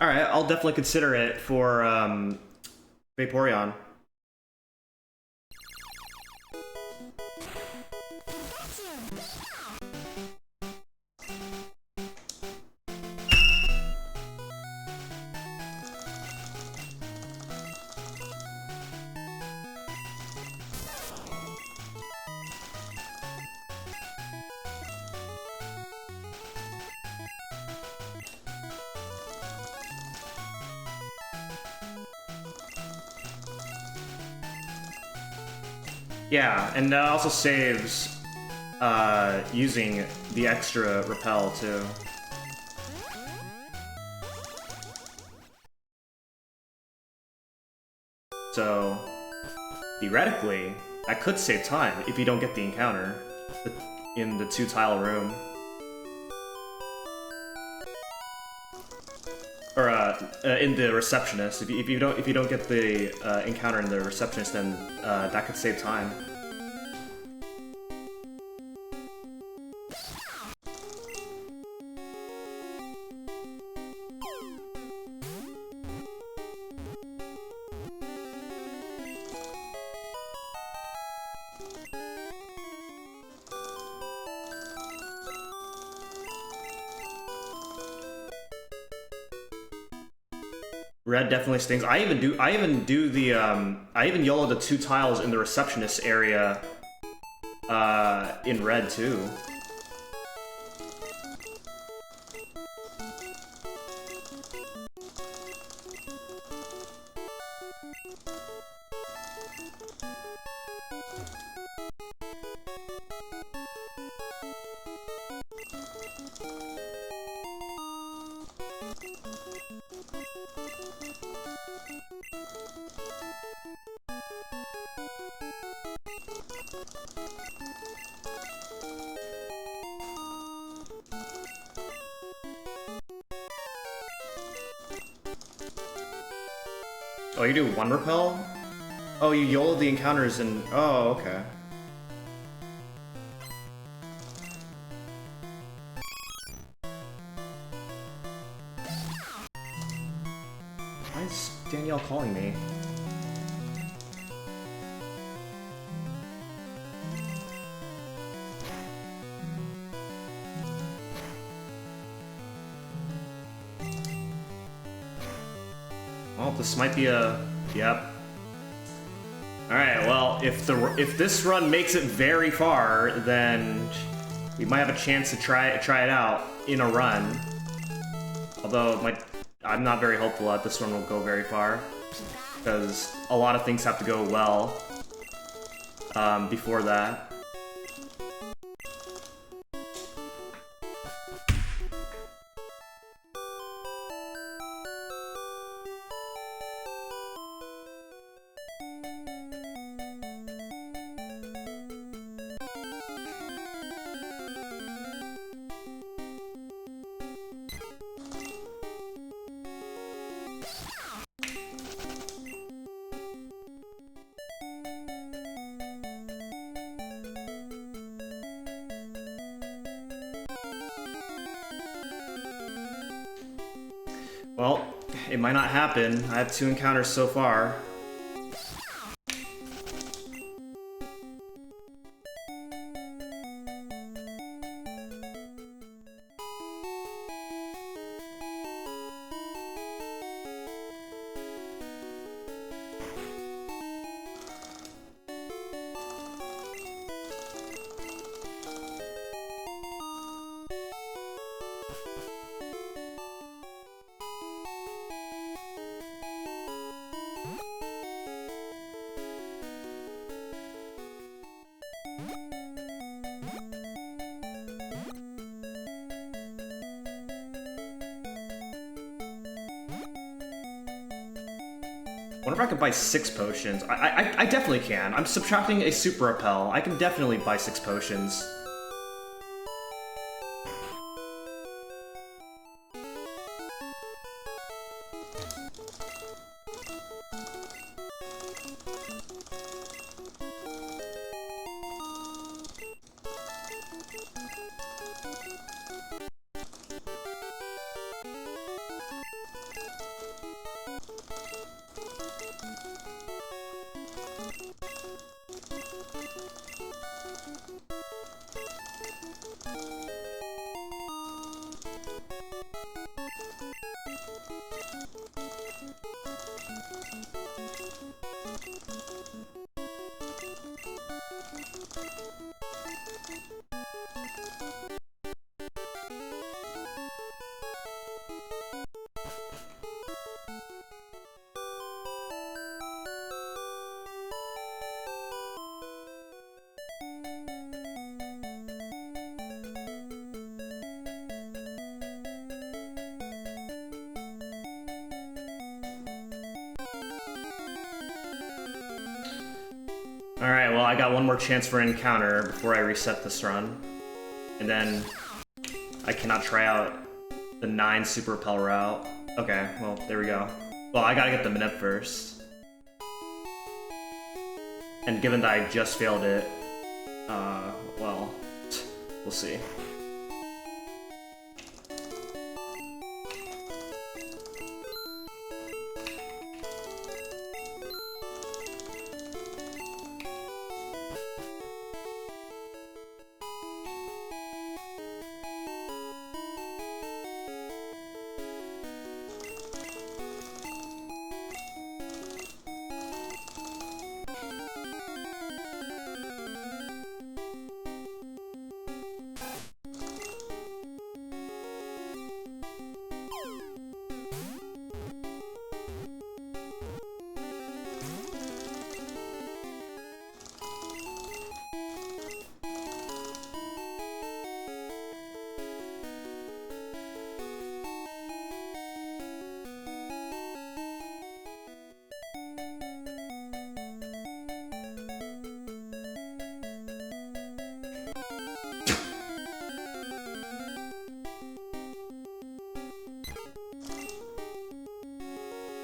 Alright, I'll definitely consider it for Vaporeon. Yeah, and that also saves using the extra repel too. So theoretically, that could save time if you don't get the encounter in the 2-tile room. Or in the receptionist. If you don't get the encounter in the receptionist, then that could save time. Red definitely stings. I even do the I even YOLO the 2 tiles in the receptionist area in red too. Oh, you do 1 repel? Oh, you YOLO the encounters and... Oh, okay. Why is Danielle calling me? Well, this might be a... Yep. Alright, well, if this run makes it very far, then we might have a chance to try it out in a run. Although, I'm not very hopeful that this one will go very far, because a lot of things have to go well before that. Well, it might not happen. I have 2 encounters so far. I wonder if I can buy 6 potions. I definitely can. I'm subtracting a super repel. I can definitely buy 6 potions. Alright, well, I got one more chance for an encounter before I reset this run. And then I cannot try out the 9 Super Repel route. Okay, well, there we go. Well, I gotta get the Minute first. And given that I just failed it, well, we'll see.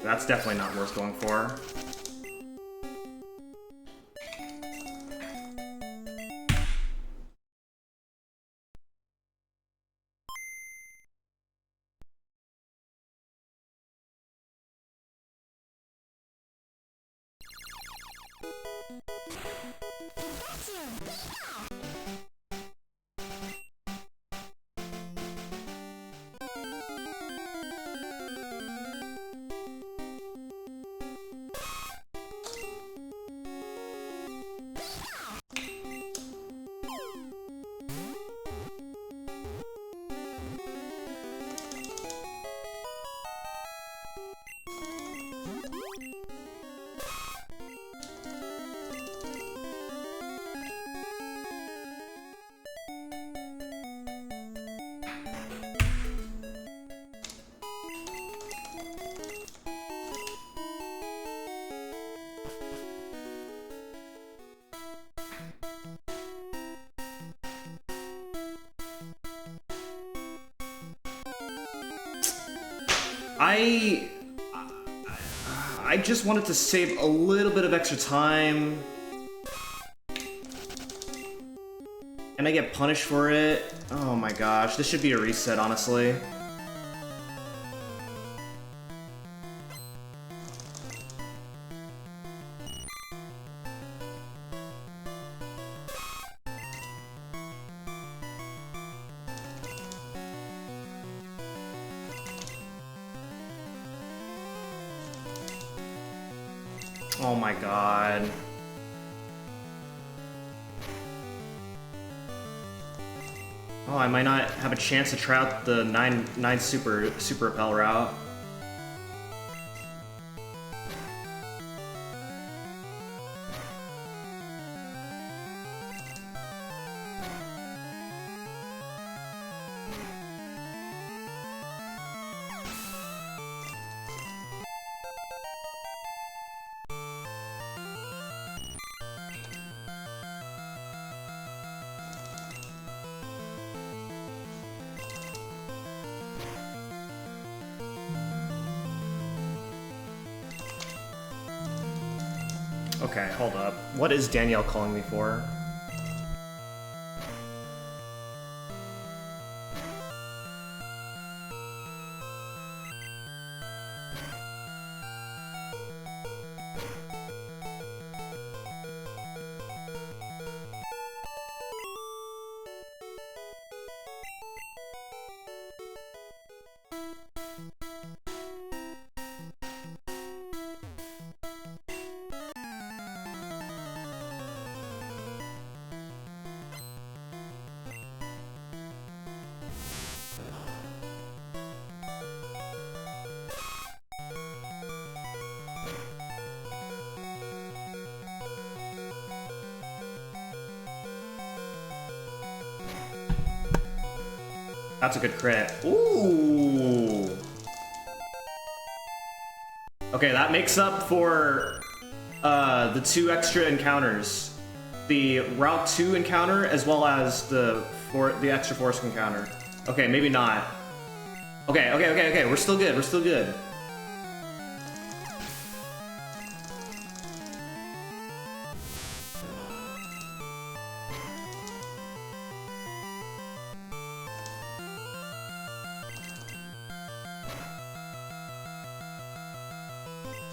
That's definitely not worth going for. I just wanted to save a little bit of extra time. And I get punished for it. Oh my gosh, this should be a reset, honestly. Oh my god. Oh, I might not have a chance to try out the 9 Super Repel route. Okay, hold up. What is Danielle calling me for? That's a good crit. Ooh. Okay, that makes up for the 2 extra encounters. The Route 2 encounter as well as the extra forest encounter. Okay, maybe not. Okay, we're still good, we're still good.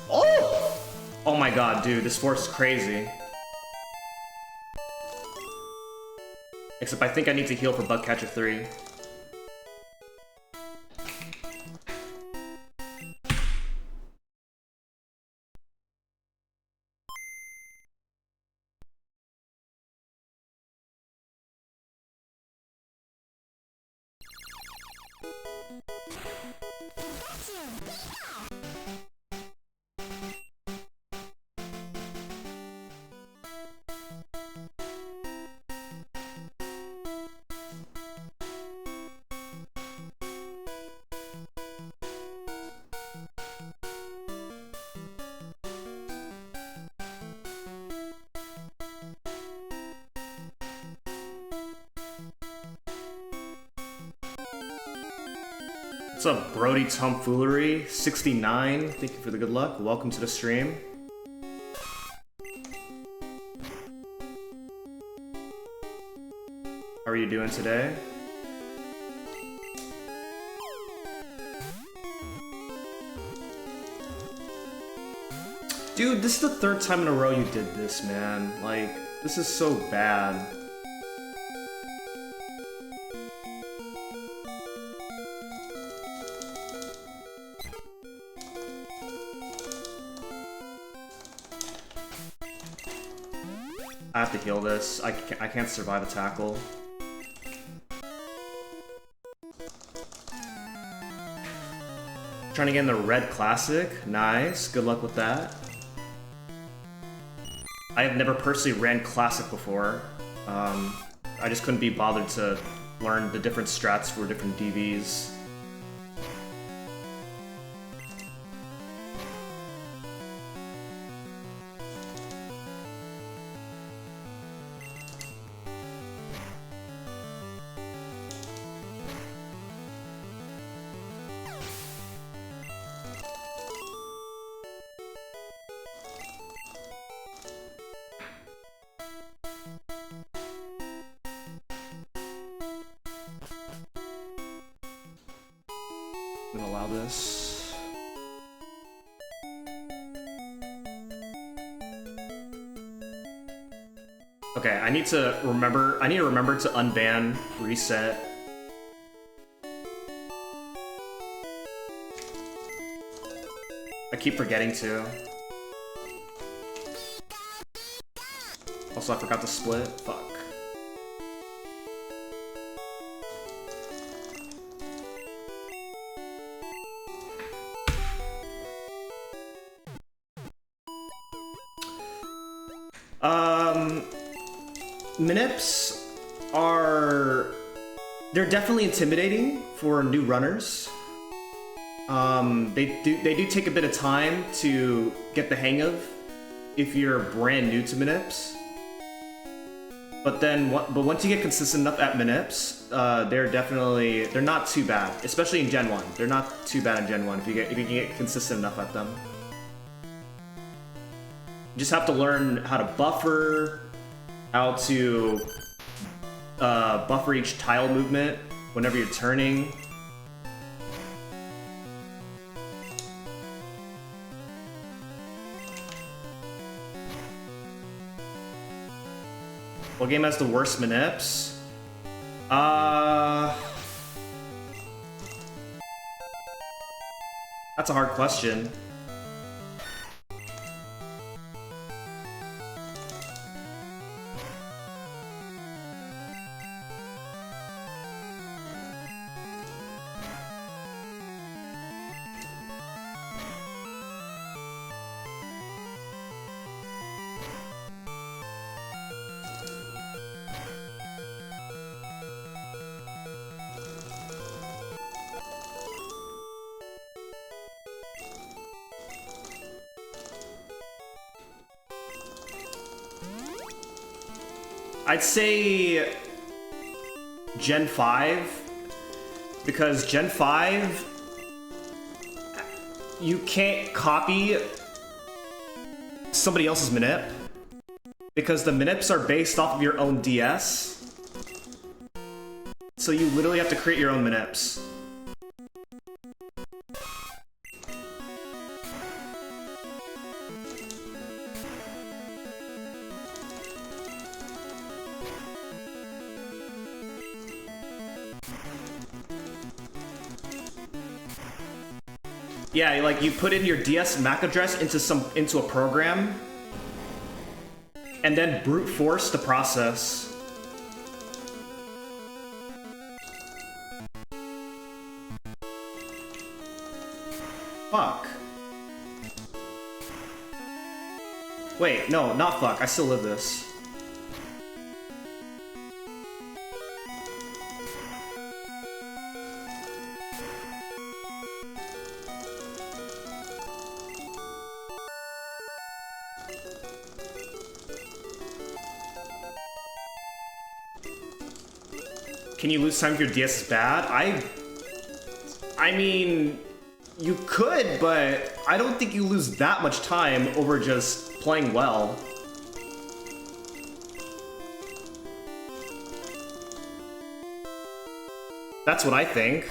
Oh! Oh my god, dude, this force is crazy. Except I think I need to heal for Bug Catcher 3. What's up, Brody Tomfoolery? 69, thank you for the good luck. Welcome to the stream. How are you doing today? Dude, this is the 3rd time in a row you did this, man. Like, this is so bad. I have to heal this. I can't survive a tackle. Trying to get in the red classic. Nice. Good luck with that. I have never personally ran classic before. I just couldn't be bothered to learn the different strats for different DVs. I'm gonna allow this. Okay, I need to remember to unban reset. I keep forgetting to. Also, I forgot to split. Fuck. Minips they're definitely intimidating for new runners. They do take a bit of time to get the hang of if you're brand new to Minips. But once you get consistent enough at Minips, they're not too bad, especially in Gen 1. They're not too bad in Gen 1 if you can get consistent enough at them. You just have to learn how to buffer, how to buffer each tile movement whenever you're turning. What game has the worst Minips? That's a hard question. I'd say Gen 5, because Gen 5, you can't copy somebody else's Minip, because the Minips are based off of your own DS. So you literally have to create your own Minips. Yeah, like you put in your DS MAC address into a program, and then brute force the process. Fuck. Wait, no, not fuck. I still live this. Can you lose time if your DS is bad? I mean, you could, but I don't think you lose that much time over just playing well. That's what I think.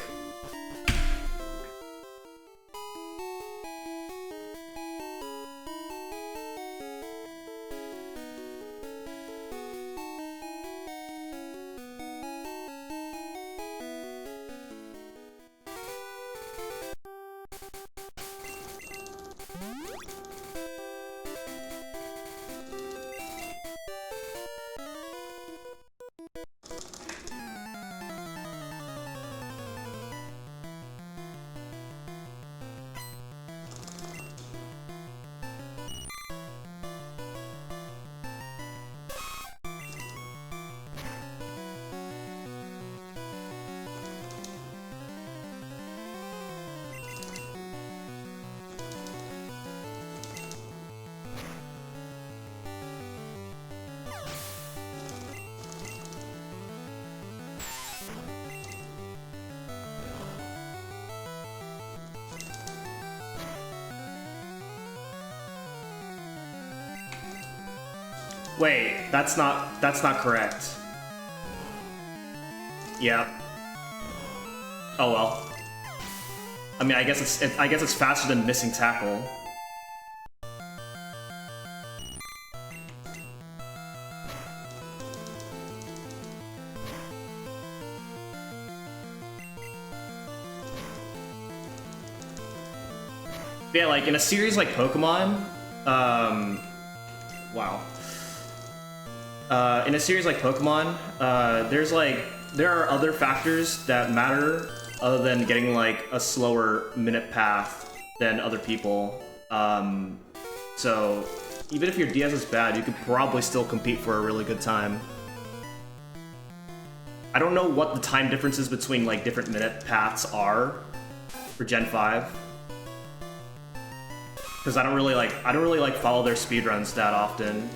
Wait, that's not correct. Yeah. Oh well. I mean, I guess it's faster than missing tackle. Yeah, like in a series like Pokemon, wow. In a series like Pokemon, there are other factors that matter other than getting like a slower minute path than other people. So even if your DS is bad, you could probably still compete for a really good time. I don't know what the time differences between like different minute paths are for Gen 5. Because I don't really like follow their speedruns that often.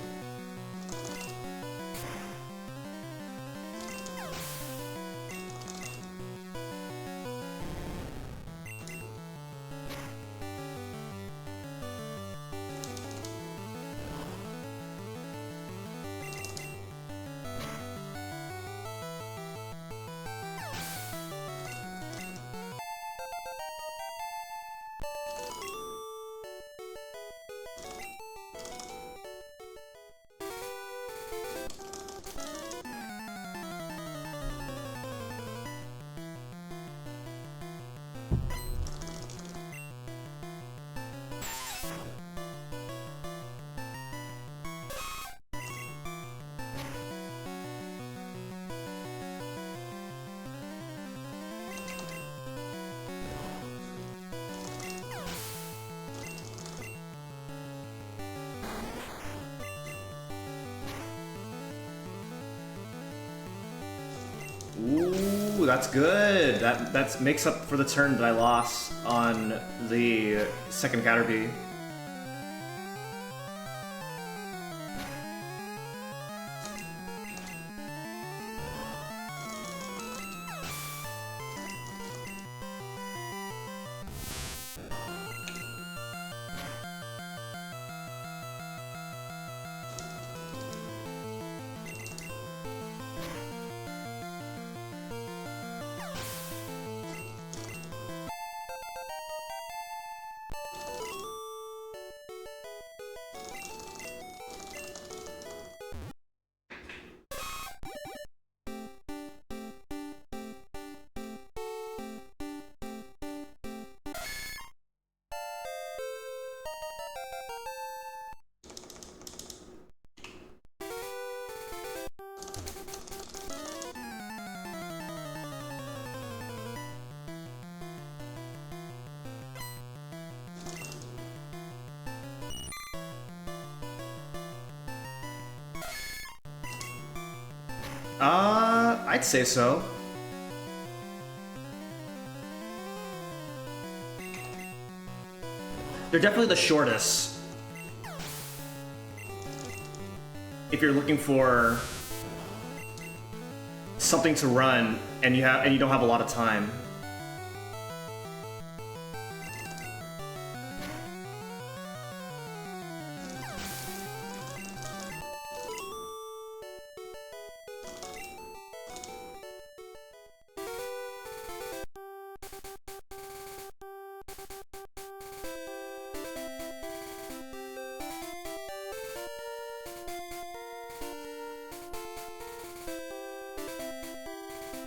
Ooh, that's good. That makes up for the turn that I lost on the second Caterpie. I'd say so. They're definitely the shortest. If you're looking for something to run and you don't have a lot of time.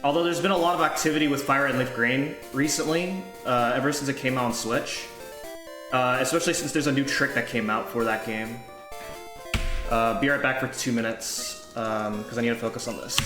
Although there's been a lot of activity with Fire Red Leaf Green recently, ever since it came out on Switch. Especially since there's a new trick that came out for that game. Be right back for 2 minutes, because I need to focus on this.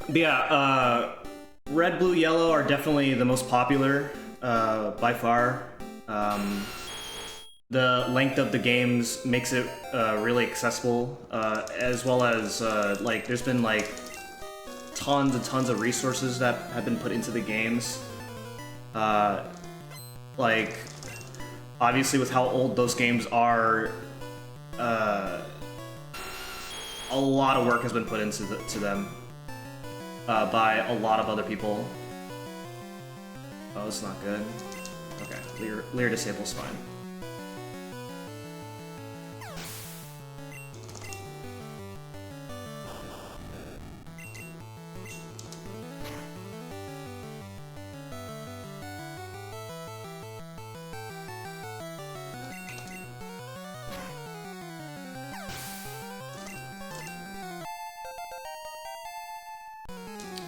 But yeah, red, blue, yellow are definitely the most popular by far. The length of the games makes it really accessible, as well as like there's been like tons and tons of resources that have been put into the games. Like obviously with how old those games are, a lot of work has been put into them. By a lot of other people. Oh, it's not good. Okay, Leer disable's fine.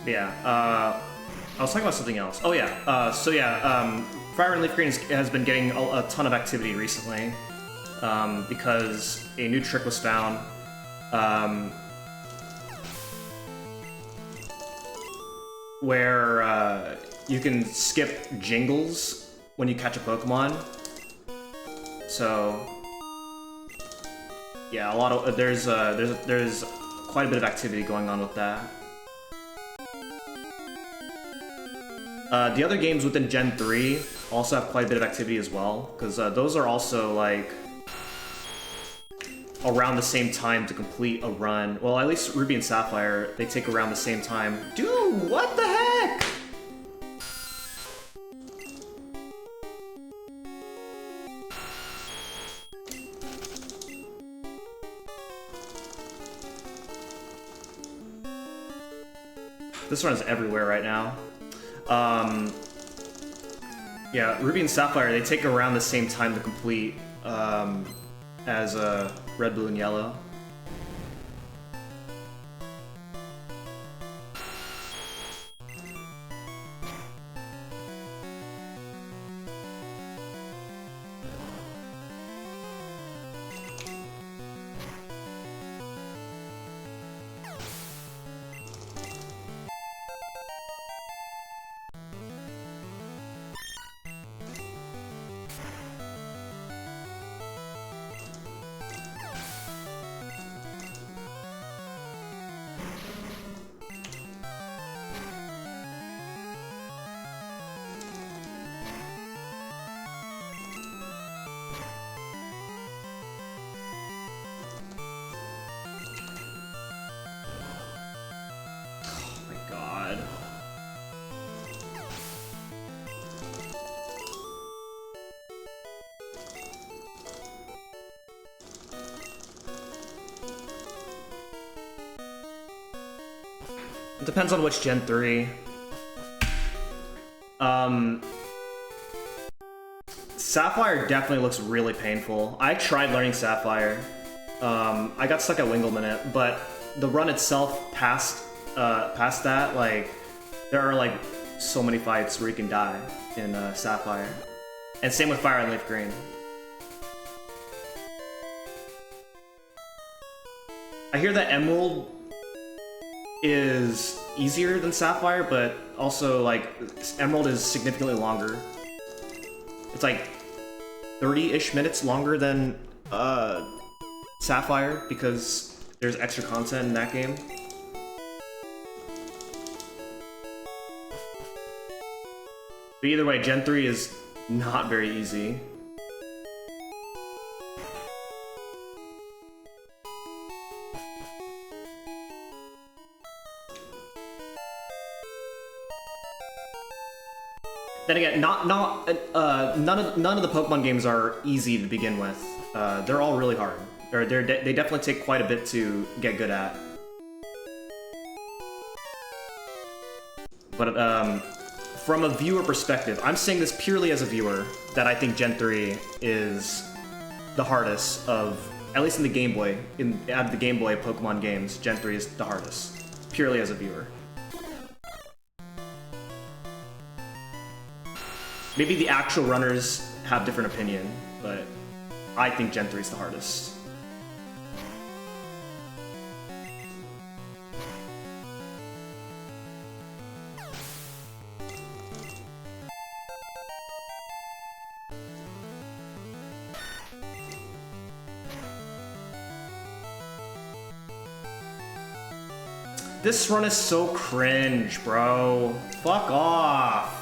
Yeah, I was talking about something else. Oh yeah, Fire and Leaf Green has been getting a ton of activity recently, because a new trick was found, where you can skip jingles when you catch a Pokemon. So yeah, there's quite a bit of activity going on with that. The other games within Gen 3 also have quite a bit of activity as well, because those are also, like, around the same time to complete a run. Well, at least Ruby and Sapphire, they take around the same time. Dude, what the heck? This run is everywhere right now. Yeah, Ruby and Sapphire, they take around the same time to complete, as red, blue, and yellow. It depends on which Gen 3. Sapphire definitely looks really painful. I tried learning Sapphire. I got stuck at Wingleminute, but the run itself past that, like, there are like so many fights where you can die in Sapphire. And same with Fire and Leaf Green. I hear that Emerald is easier than Sapphire, but also, like, Emerald is significantly longer. It's like 30-ish minutes longer than Sapphire because there's extra content in that game. But either way, Gen 3 is not very easy. Then again, none of the Pokemon games are easy to begin with. They're all really hard. They definitely take quite a bit to get good at. But from a viewer perspective, I'm saying this purely as a viewer, that I think Gen 3 is the hardest of, at least in the Game Boy, out of the Game Boy Pokemon games, Gen 3 is the hardest, purely as a viewer. Maybe the actual runners have different opinion, but I think Gen 3 is the hardest. This run is so cringe, bro. Fuck off.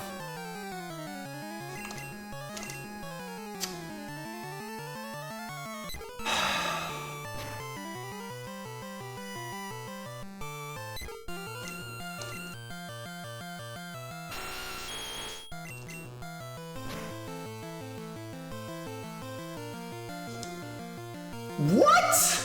What?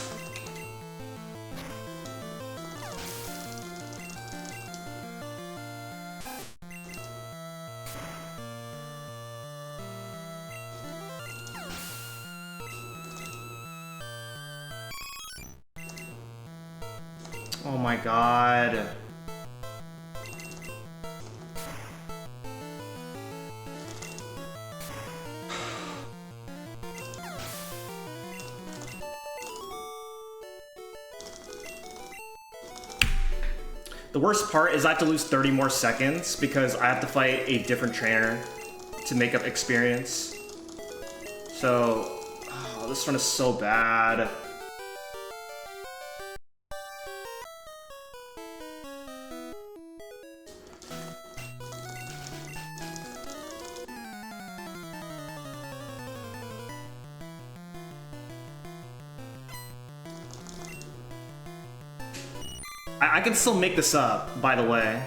Oh my god. The worst part is I have to lose 30 more seconds because I have to fight a different trainer to make up experience. So, oh, this run is so bad. I can still make this up, by the way.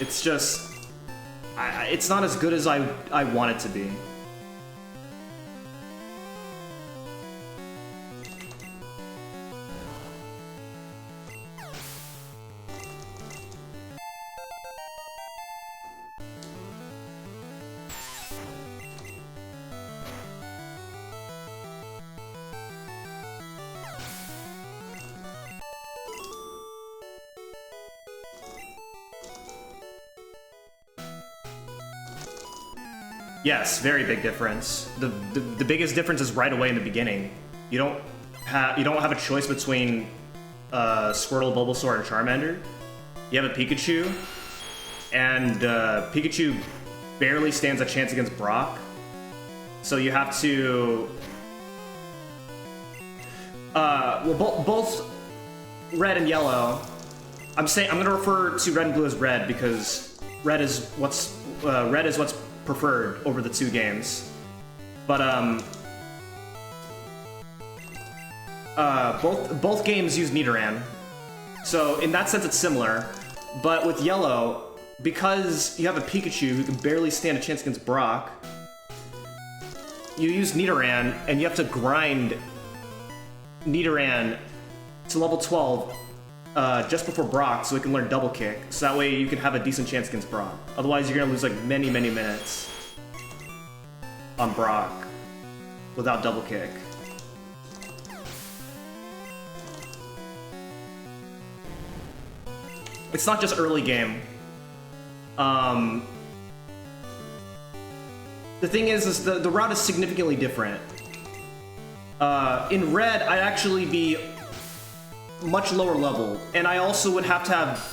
It's just... it's not as good as I want it to be. Yes, very big difference. The biggest difference is right away in the beginning. You don't have a choice between Squirtle, Bulbasaur, and Charmander. You have a Pikachu, and Pikachu barely stands a chance against Brock. So you have to... well, both Red and Yellow... I'm gonna refer to Red and Blue as Red because Red is what's preferred over the two games. But both games use Nidoran, so in that sense it's similar. But with Yellow, because you have a Pikachu who can barely stand a chance against Brock, you use Nidoran and you have to grind Nidoran to level 12 just before Brock so it can learn Double Kick, so that way you can have a decent chance against Brock. Otherwise you're gonna lose like many minutes on Brock without Double Kick. It's not just early game. The thing is the route is significantly different. In Red, I'd actually be much lower level, and I also would have to have...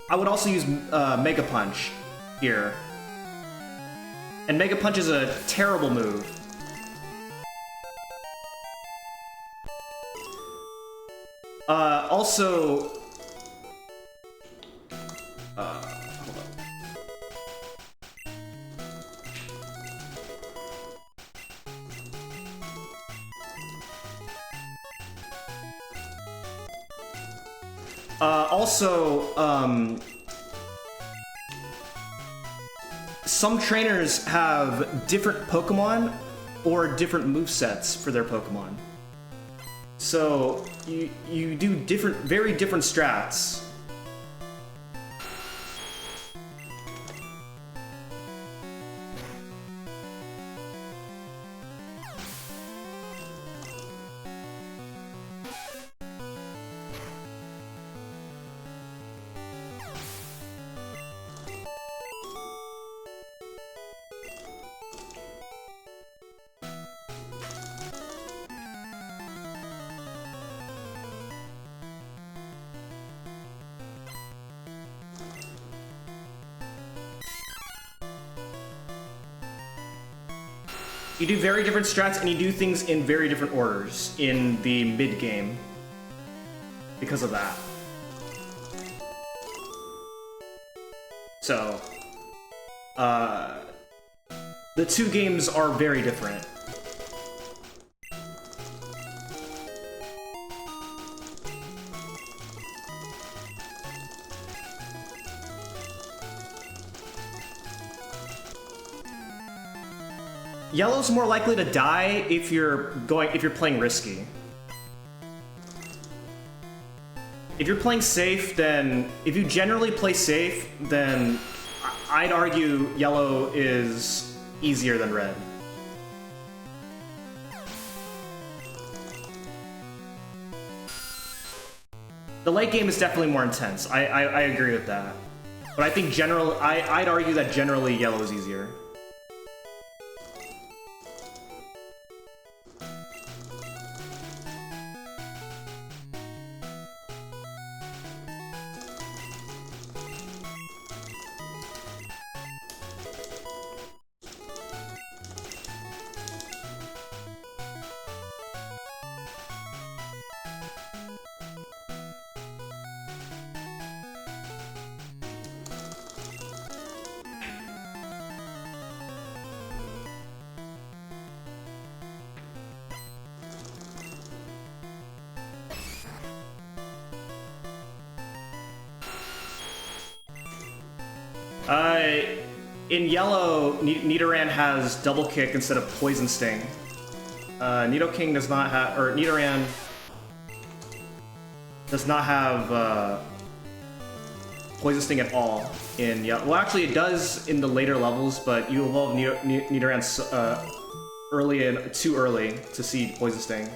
I would also use Mega Punch here. And Mega Punch is a terrible move. Also... hold on. Some trainers have different Pokemon or different movesets for their Pokemon. So you do very different strats. You do very different strats, and you do things in very different orders in the mid-game because of that. So, the two games are very different. Yellow's more likely to die if you're playing risky. If you're playing safe, then if you generally play safe, then I'd argue Yellow is easier than Red. The late game is definitely more intense. I agree with that. But I think I'd argue that generally Yellow is easier. In Yellow, Nidoran has Double Kick instead of Poison Sting. Nidoking does not have, or Nidoran does not have Poison Sting at all in Yellow. Well, actually, it does in the later levels, but you evolve Nidoran too early to see Poison Sting.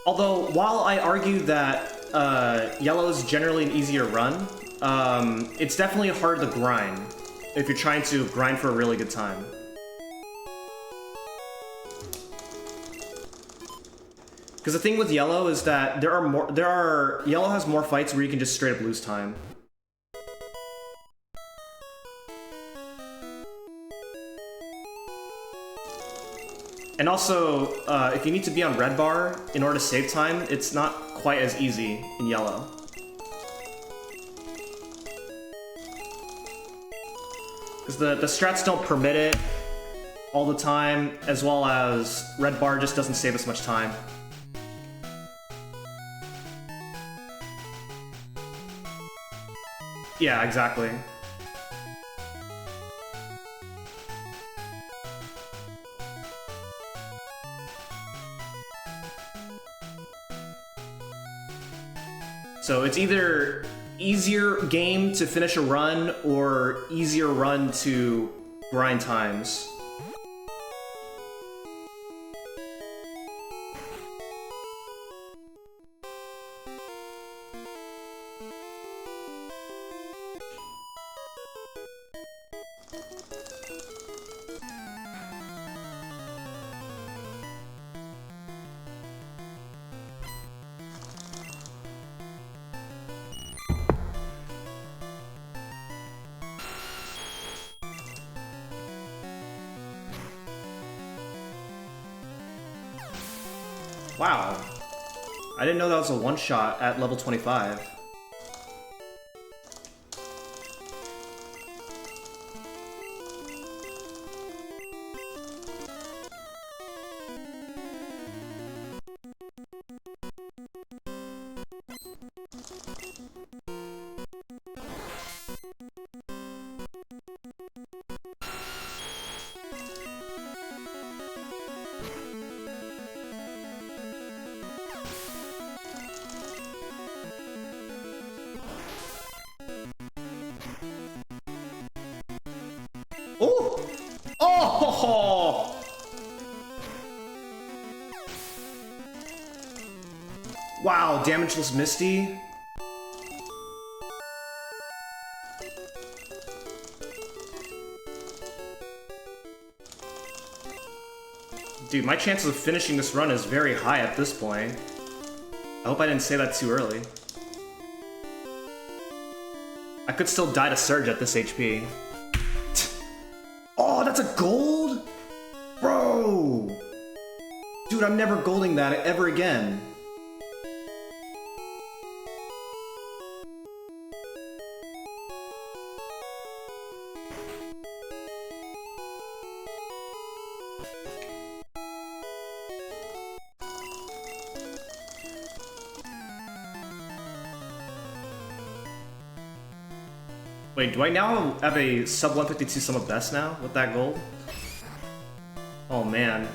Although, while I argue that yellow is generally an easier run, it's definitely hard to grind if you're trying to grind for a really good time. Because the thing with yellow is that yellow has more fights where you can just straight up lose time. And also, if you need to be on red bar in order to save time, it's not quite as easy in yellow. Because the strats don't permit it all the time, as well as red bar just doesn't save us much time. Yeah, exactly. So it's either easier game to finish a run or easier run to grind times. Wow. I didn't know that was a one-shot at level 25. Oh! Oh! Wow, damageless Misty. Dude, my chances of finishing this run is very high at this point. I hope I didn't say that too early. I could still die to Surge at this HP. Oh, that's a gold? Bro! Dude, I'm never golding that ever again. Wait, do I now have a sub 152 sum of best now with that gold? Oh man.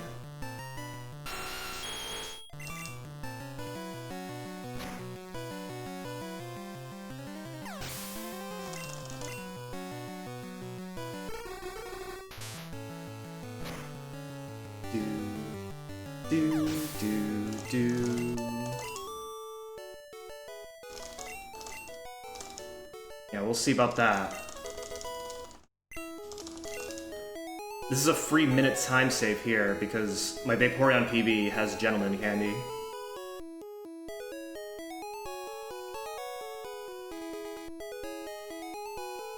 Yeah, we'll see about that. This is a free minute time save here because my Vaporeon PB has Gentleman Candy.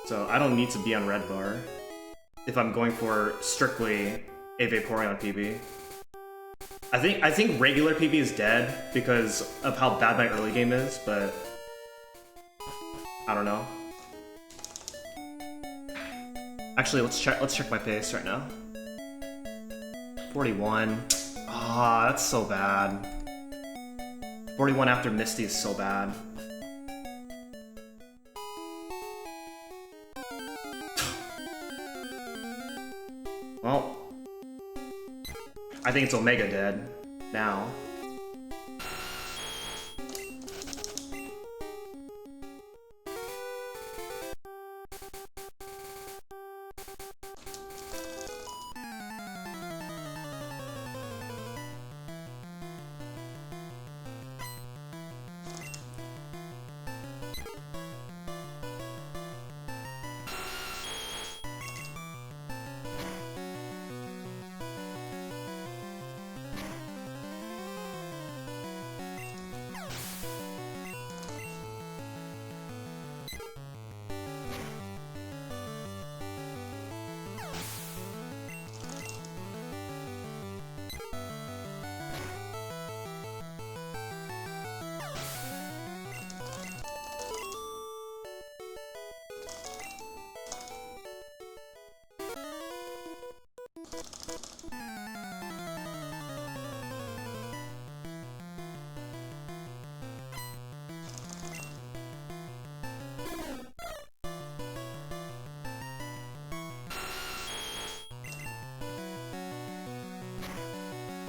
So I don't need to be on red bar if I'm going for strictly a Vaporeon PB. I think regular PB is dead because of how bad my early game is, but I don't know. Actually, let's check my pace right now. 41. Ah, that's so bad. 41 after Misty is so bad. Well, I think it's Omega dead now.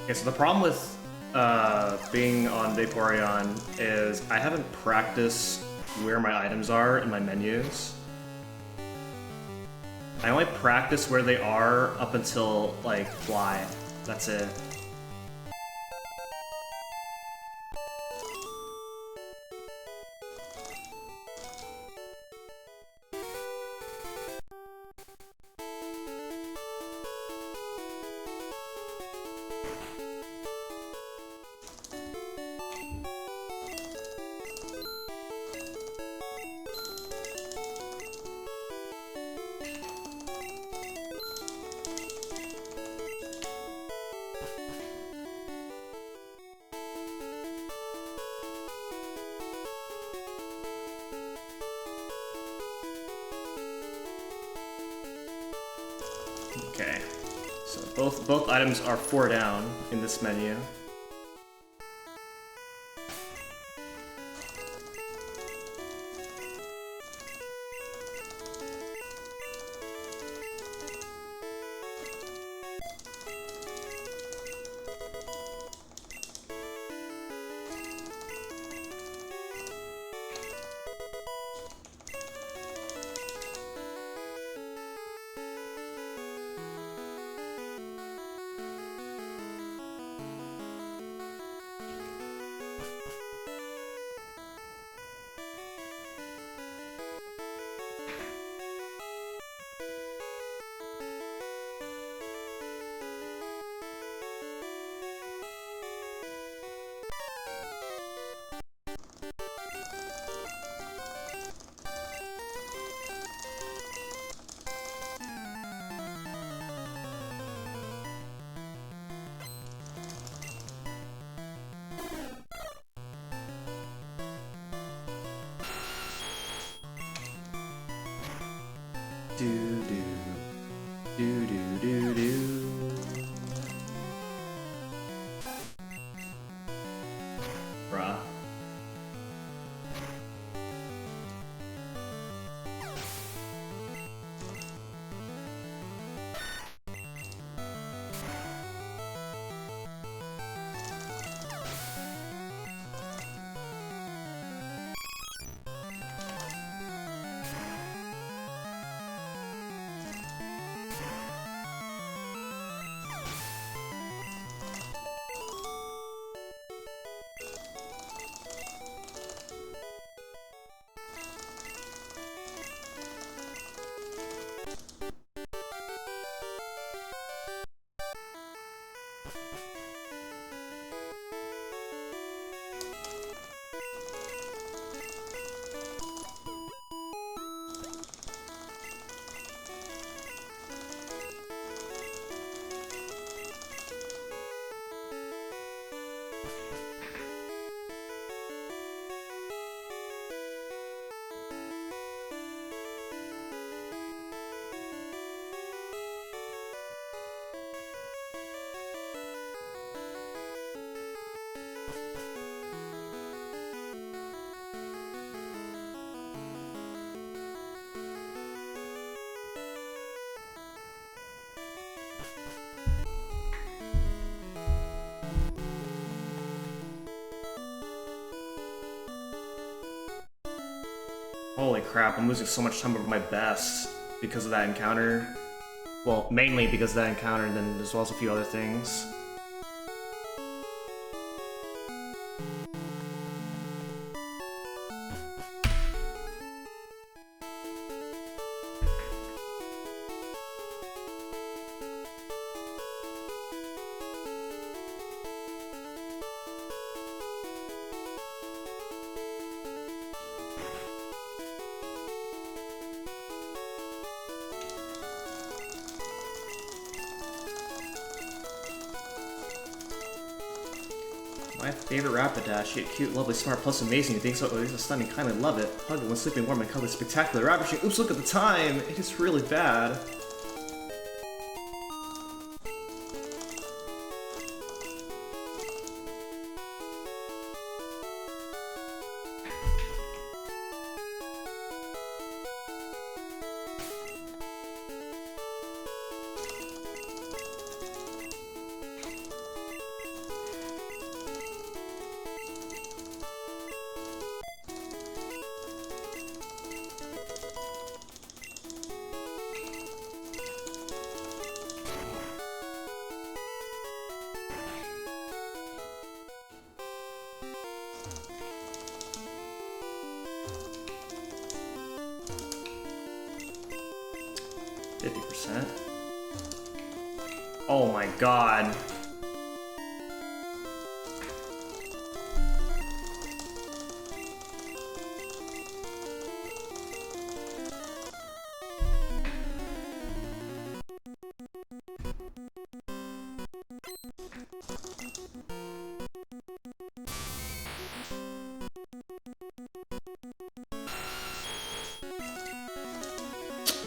Okay, so the problem with being on Vaporeon is I haven't practiced where my items are in my menus. I only practice where they are up until, like, fly. That's it. Okay, so both items are 4 down in this menu. Bruh. Holy crap, I'm losing so much time over my best because of that encounter. Well, mainly because of that encounter, and then there's also a few other things. My favorite Rapidash, yet cute, lovely, smart, plus amazing. You think so? He's a stunning, kindly love it. Hug it when sleeping warm and cuddly, spectacular. Ravishing. Oops, look at the time! It is really bad. 50%. Oh my god.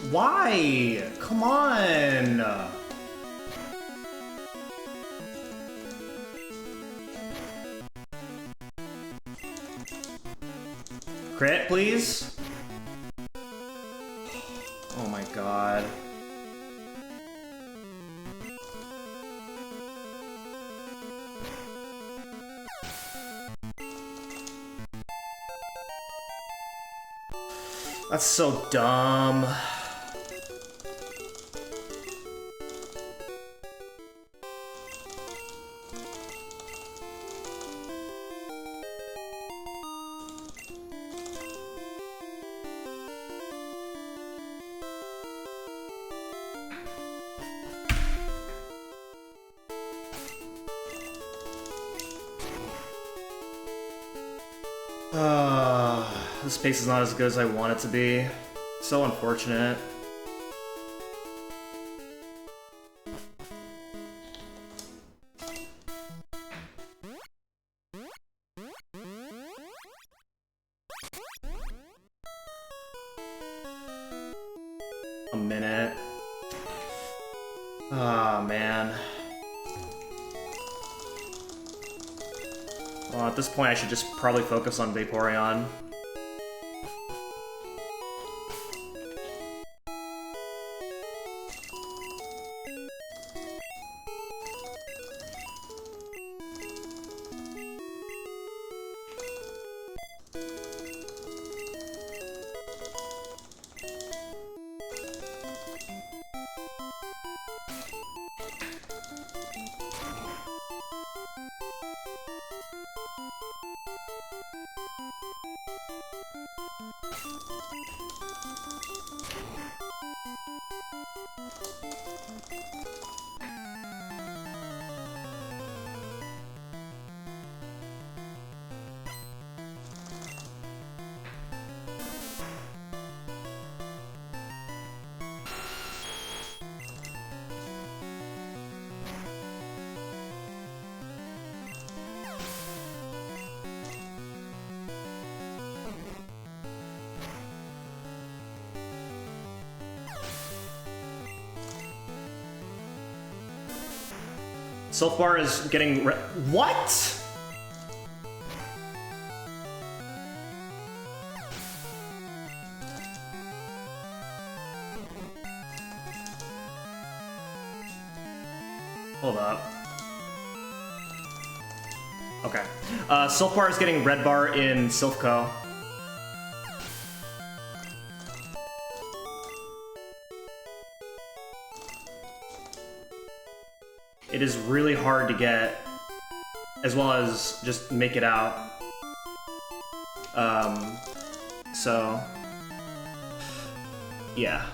Why? Come on! Crit, please? Oh my god. That's so dumb. This pace is not as good as I want it to be. So unfortunate. A minute. Ah, man. Well, at this point I should just probably focus on Vaporeon. So far is getting what? Hold up. Okay. Silphar is getting red bar in Silphco. It is really hard to get, as well as just make it out. So, yeah.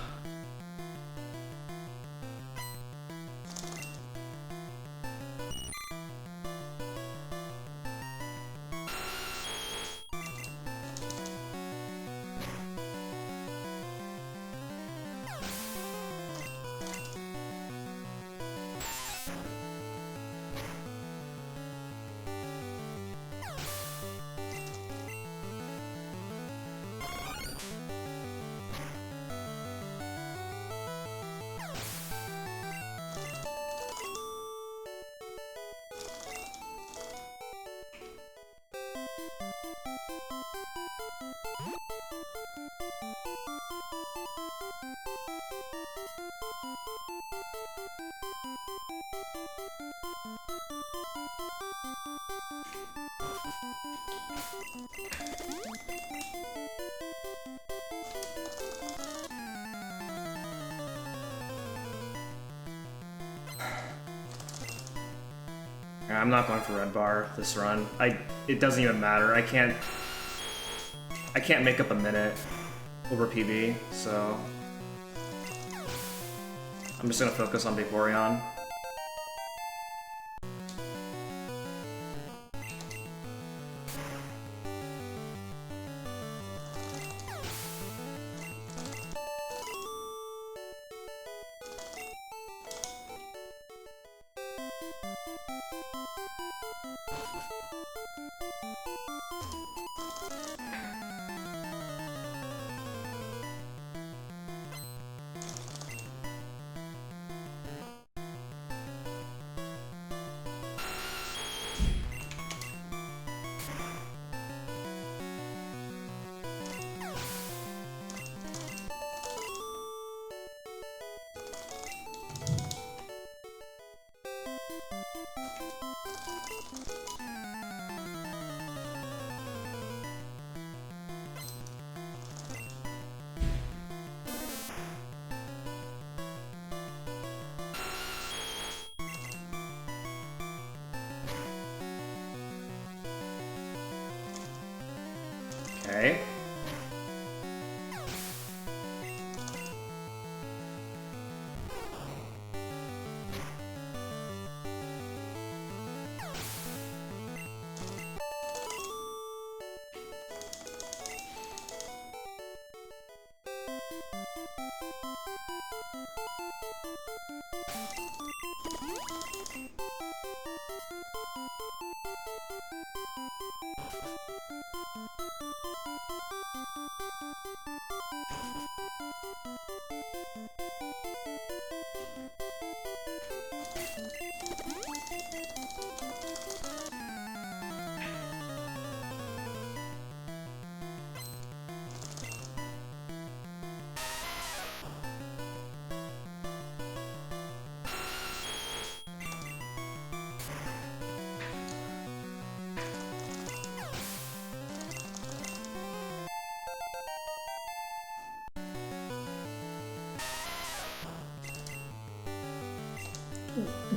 Yeah, I'm not going for red bar this run. It doesn't even matter. I can't make up a minute over PB, so I'm just gonna focus on Vaporeon. Okay.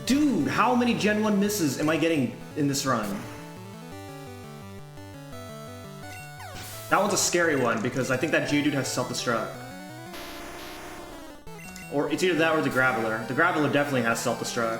Dude, how many Gen 1 misses am I getting in this run? That one's a scary one because I think that Geodude has self-destruct. Or it's either that or the Graveler. The Graveler definitely has self-destruct.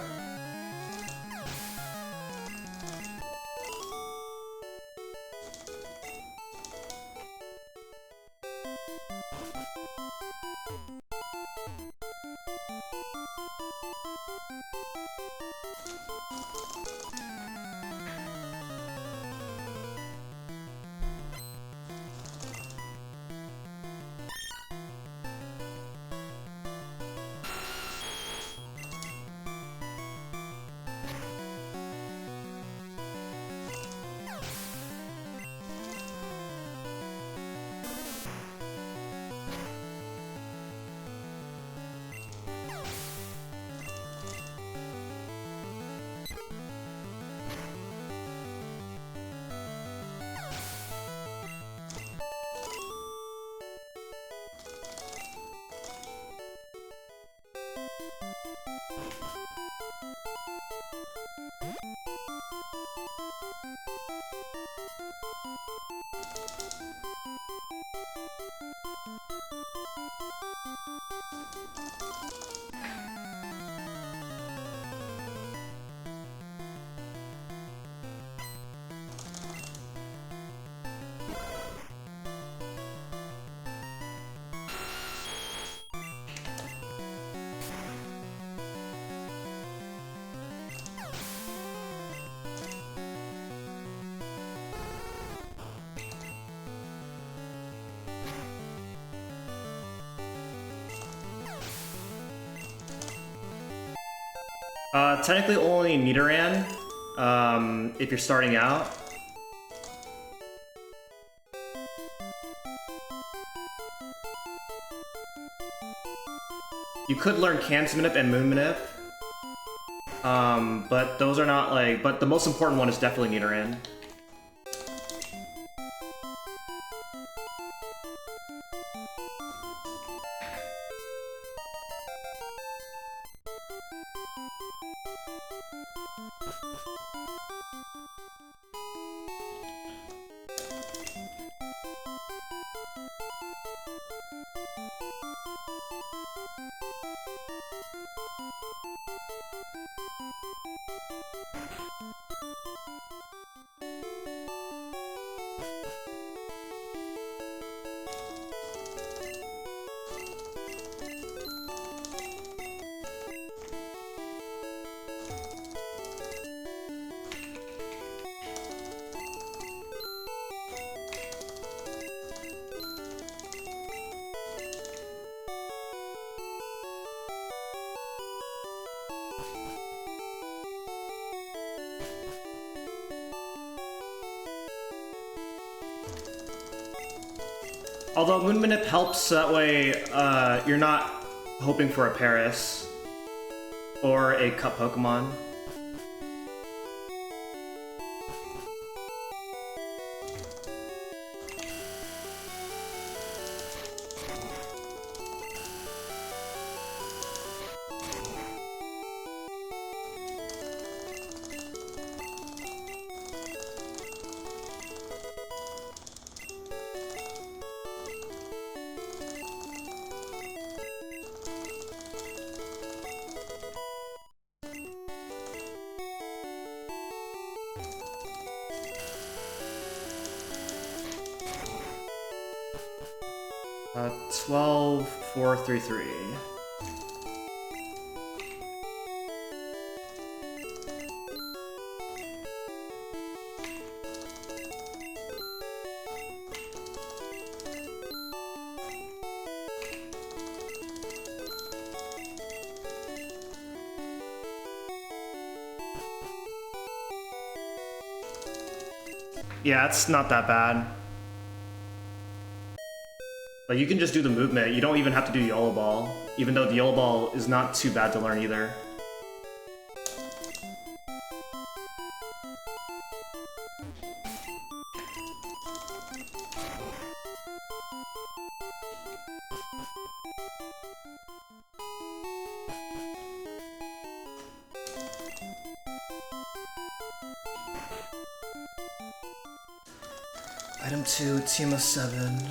Technically only Nidoran, if you're starting out. You could learn Can's Manip and Moon Manip, but those are not like, but the most important one is definitely Nidoran. Although Moon Manip helps, that way you're not hoping for a Paris or a Cup Pokemon. Uh, 12, 4, 3, 3. Yeah, it's not that bad. Like, you can just do the movement. You don't even have to do YOLO Ball, even though the YOLO Ball is not too bad to learn either. Item 2, team of 7.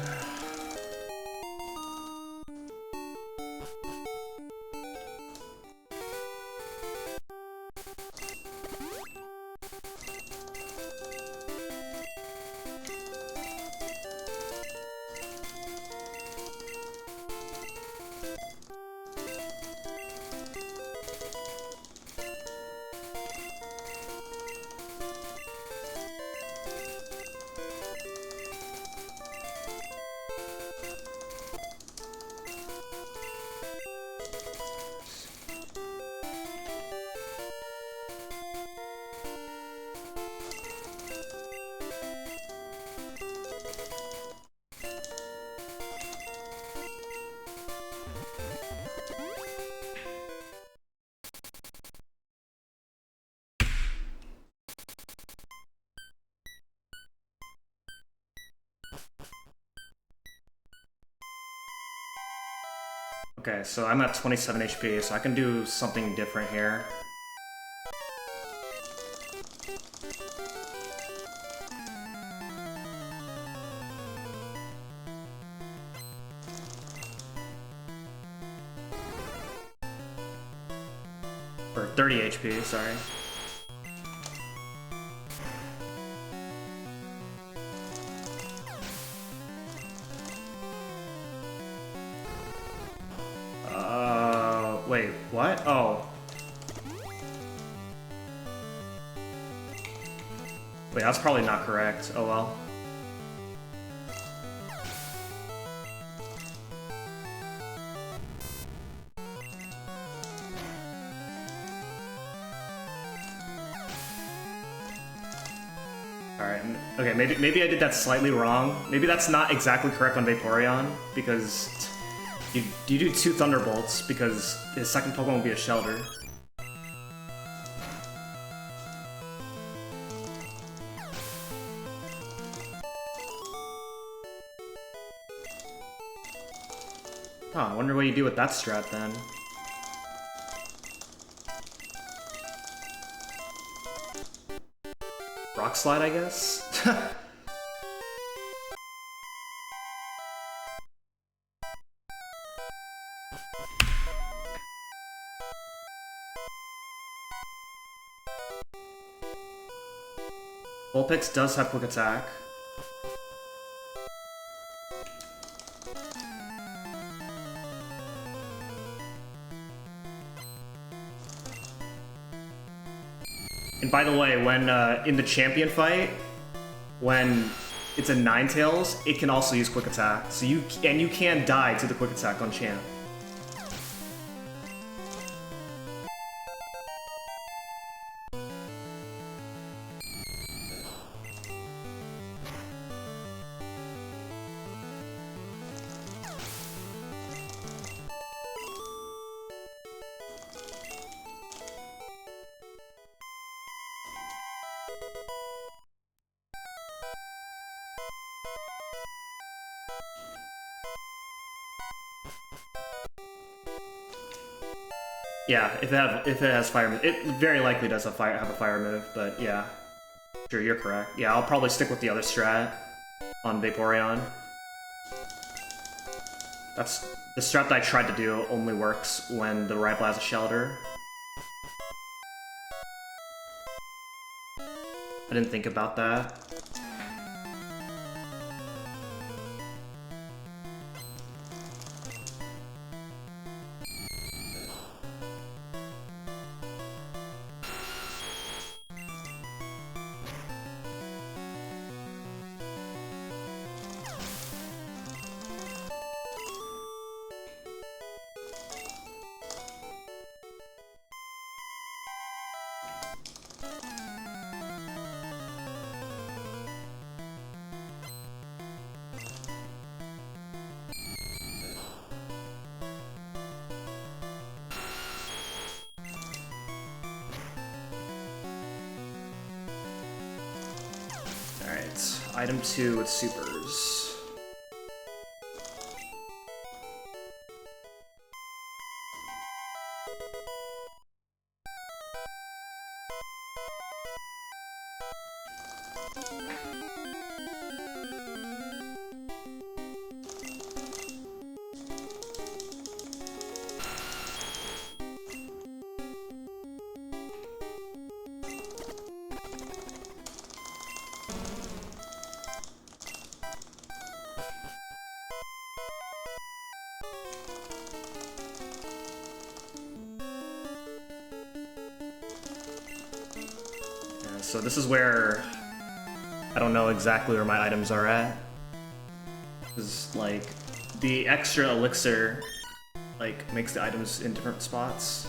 Okay, so I'm at 27 HP, so I can do something different here. Or 30 HP, sorry. Wait, what? Oh. Wait, that's probably not correct. Oh well. Alright, okay, maybe I did that slightly wrong. Maybe that's not exactly correct on Vaporeon, because you do 2 Thunderbolts, because his second Pokemon will be a Shelter. Huh, I wonder what you do with that strat then. Rock Slide, I guess? Vulpix does have quick attack. And by the way, when in the champion fight, when it's a Ninetales, it can also use quick attack. So you can die to the quick attack on champ. Yeah, if it has fire move, it very likely does have a fire move, but yeah. Sure, you're correct. Yeah, I'll probably stick with the other strat on Vaporeon. That's the strat that I tried to do only works when the rival has a shelter. I didn't think about that. Item 2 with supers. So this is where I don't know exactly where my items are at. Because, like, the extra elixir, like, makes the items in different spots.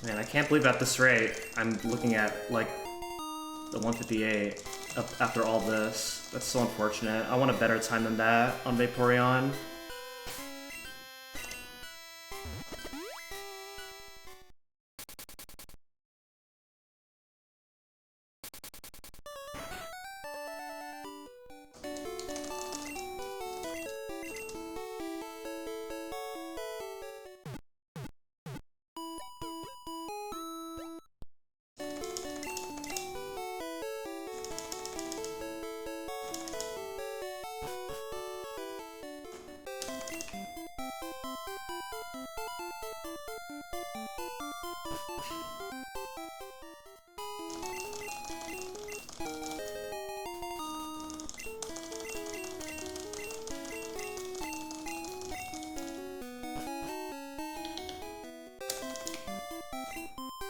Man, I can't believe at this rate I'm looking at, like, the 158 after all this. That's so unfortunate. I want a better time than that on Vaporeon.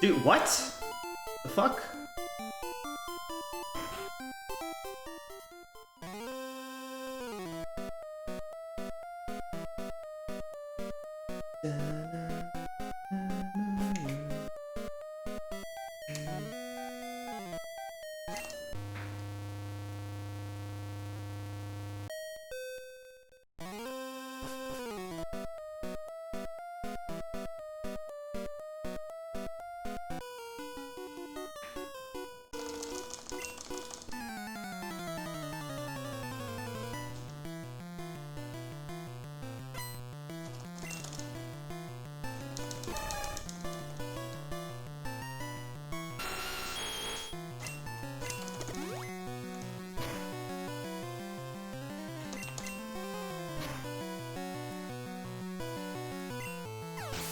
Dude, what? The fuck?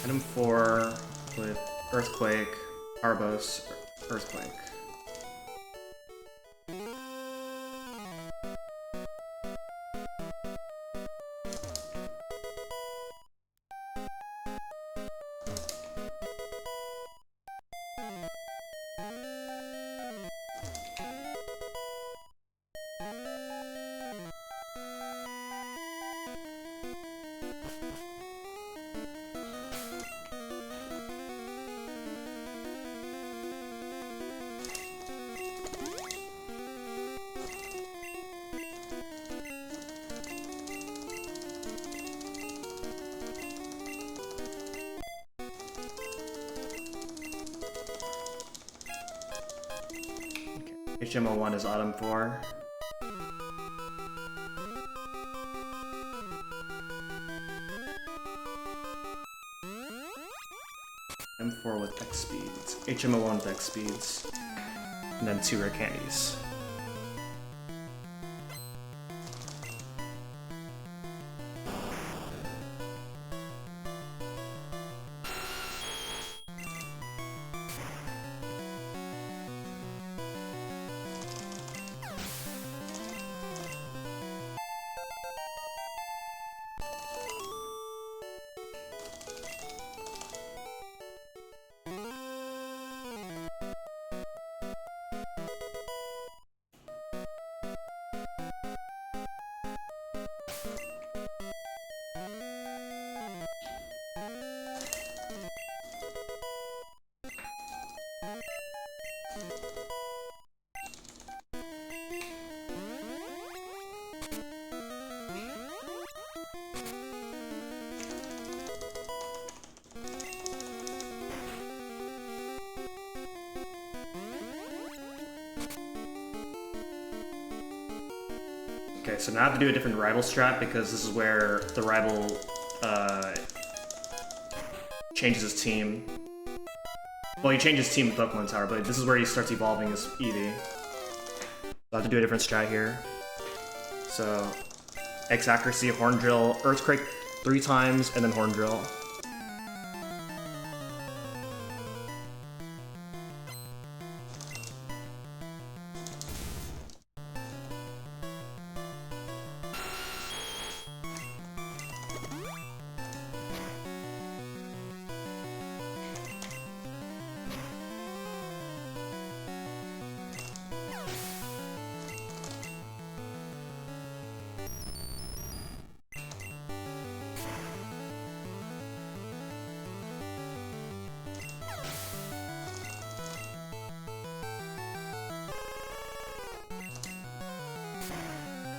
Item 4 with Earthquake, Arbos, Earthquake. HMO1 is Autumn 4. M4 with X speeds. HMO1 with X speeds. And then 2 rare candies. Okay, so now I have to do a different rival strat because this is where the rival changes his team. Well, he changes team with Pokemon Tower, but this is where he starts evolving his Eevee. So I have to do a different strat here. So, X accuracy, Horn Drill, Earthquake 3 times, and then Horn Drill.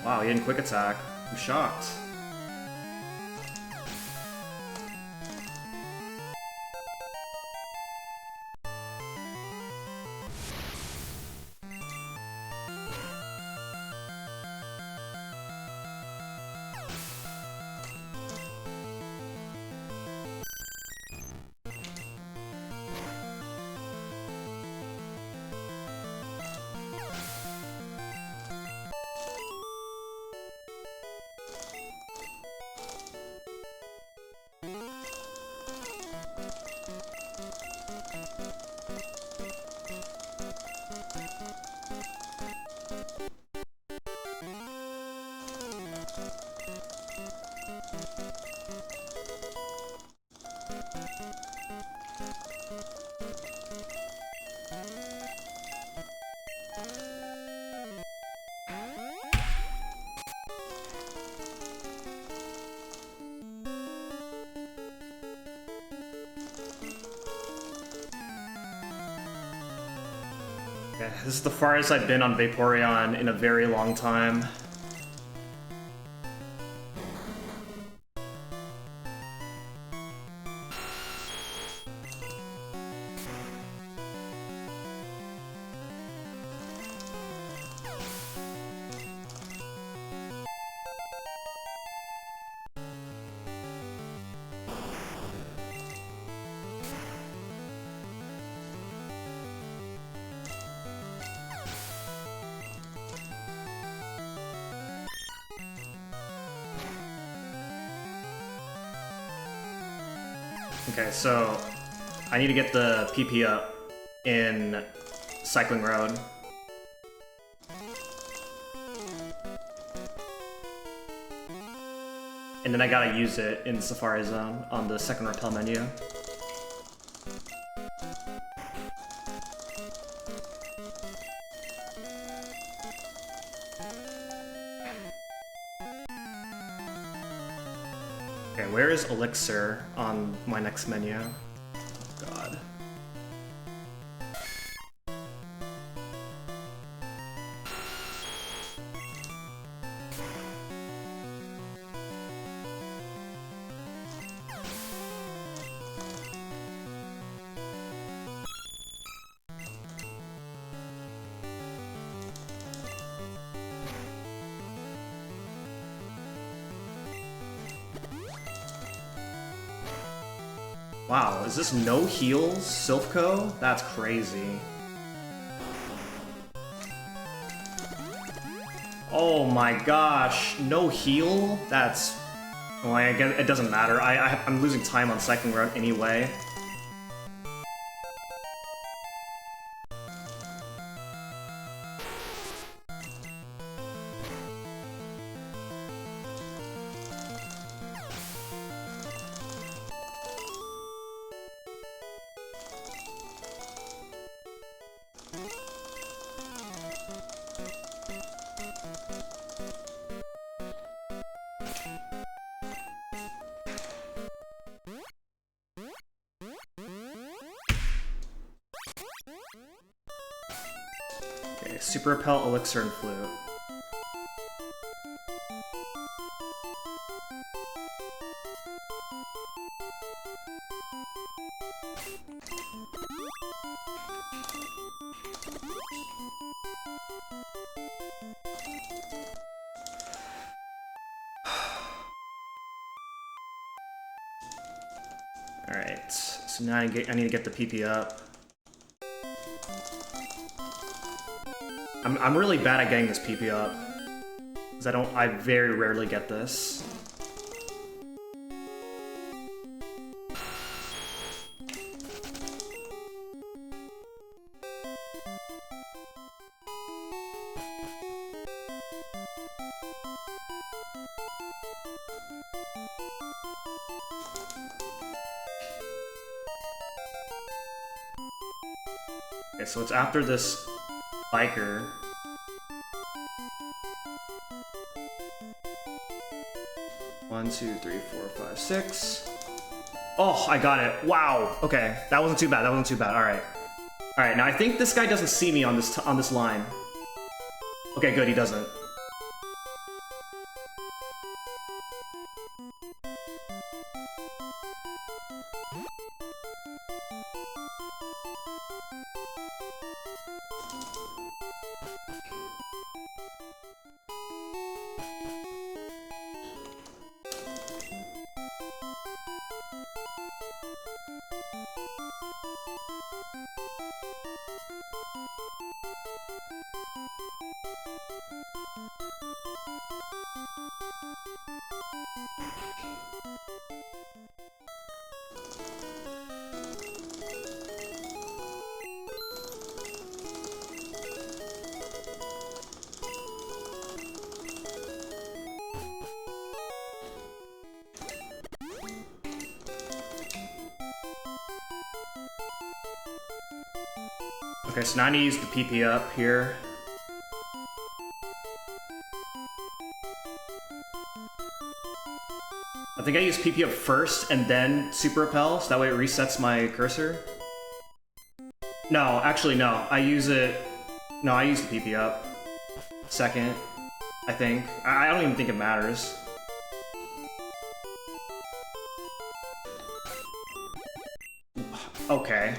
Wow, he didn't quick attack. I'm shocked. Okay, this is the farthest I've been on Vaporeon in a very long time. Okay, so I need to get the PP up in Cycling Road. And then I gotta use it in Safari Zone on the second repel menu. Okay, where is Elixir on my next menu? Oh, God. Wow, is this no heals, Silphco? That's crazy. Oh my gosh, no heal? That's... Well, I guess it doesn't matter. I'm losing time on Cycling Road anyway. Okay, Super Repel, Elixir, and Flute. Alright, so now I need to get the PP up. I'm really bad at getting this PP up, because I very rarely get this. Okay, so it's after this biker. One, two, three, four, five, six. Oh, I got it. Wow. Okay, that wasn't too bad. That wasn't too bad. All right. All right. Now I think this guy doesn't see me on this line. Okay, good. He doesn't. Okay, so now I need to use the PP up here. I think I use PP up first and then Super Repel, so that way it resets my cursor. No, actually no. I use it No, I used the PP up. Second, I think. I don't even think it matters. Okay.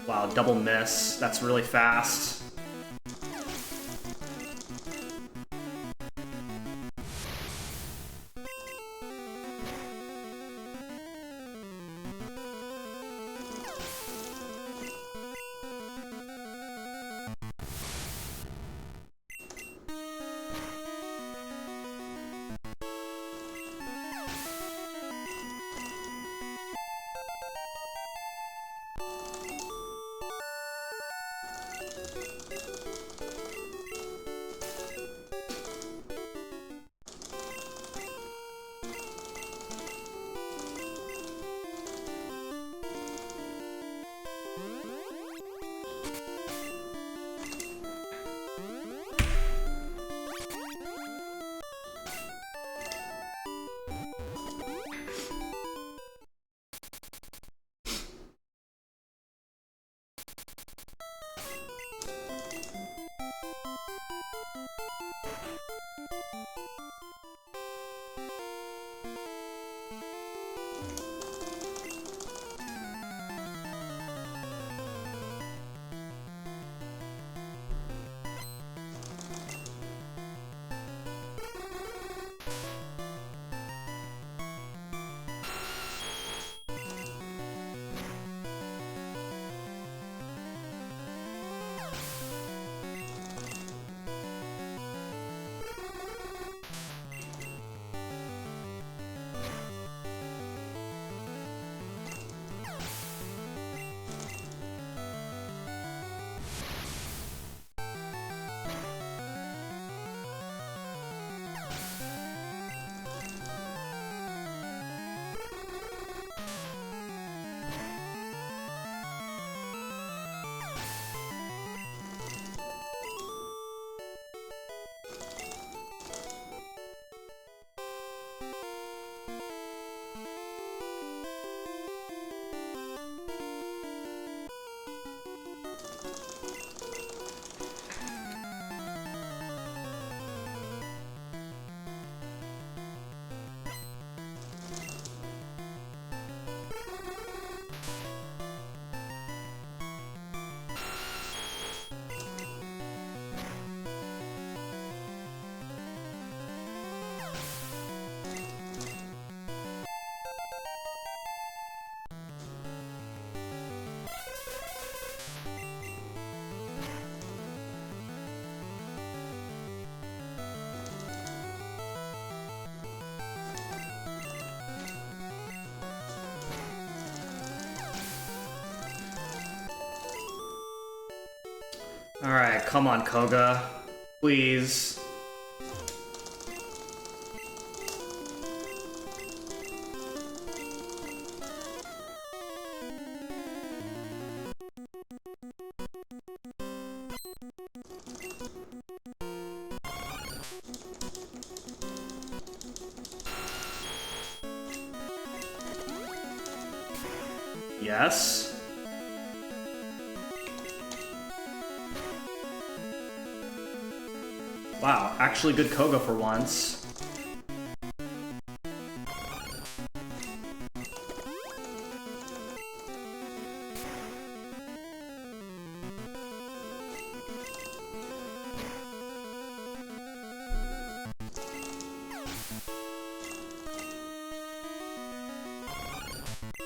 Wow, double miss. That's really fast. Alright, come on, Koga. Please. Yes. Wow, actually good Koga for once.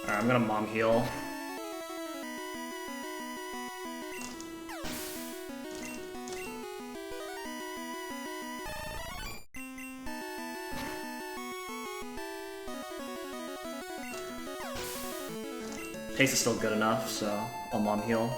Alright, I'm gonna mom heal. Pace is still good enough, so I'll mom heal.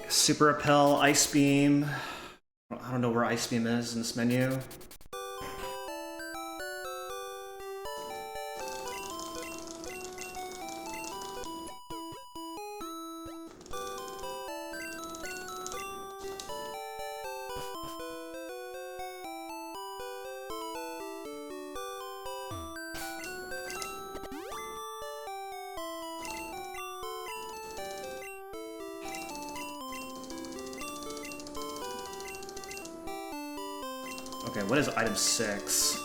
Super Repel, Ice Beam. I don't know where Ice Beam is in this menu. Okay, what is item 6?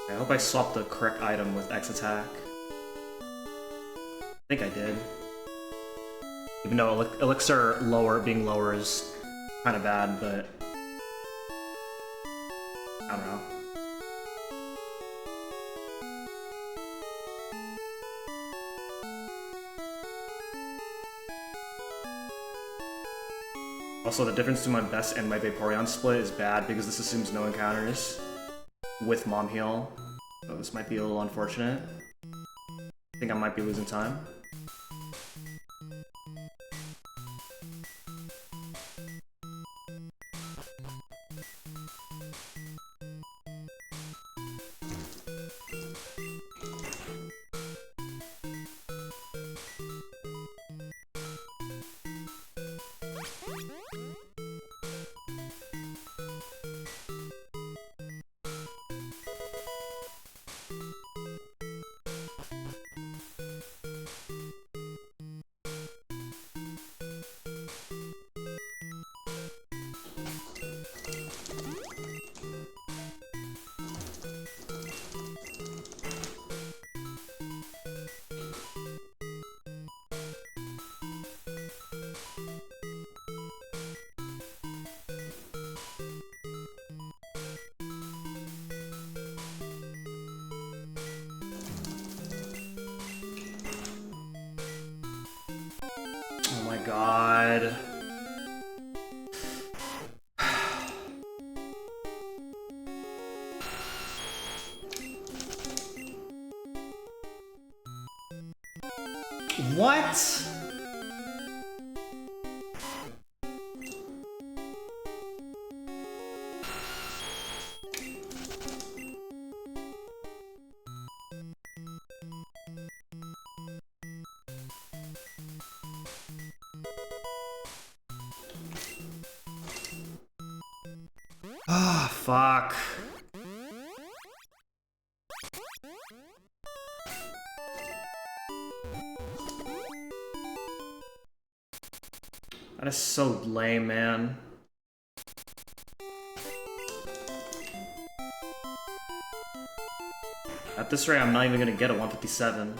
I hope I swapped the correct item with X attack. I think I did. Even though elixir being lower is kind of bad, but I don't know. Also, the difference between my best and my Vaporeon split is bad because this assumes no encounters with Mom Heal. So this might be a little unfortunate. I think I might be losing time. Oh my god. What? Ah, fuck. That is so lame, man. At this rate, I'm not even gonna get a 157.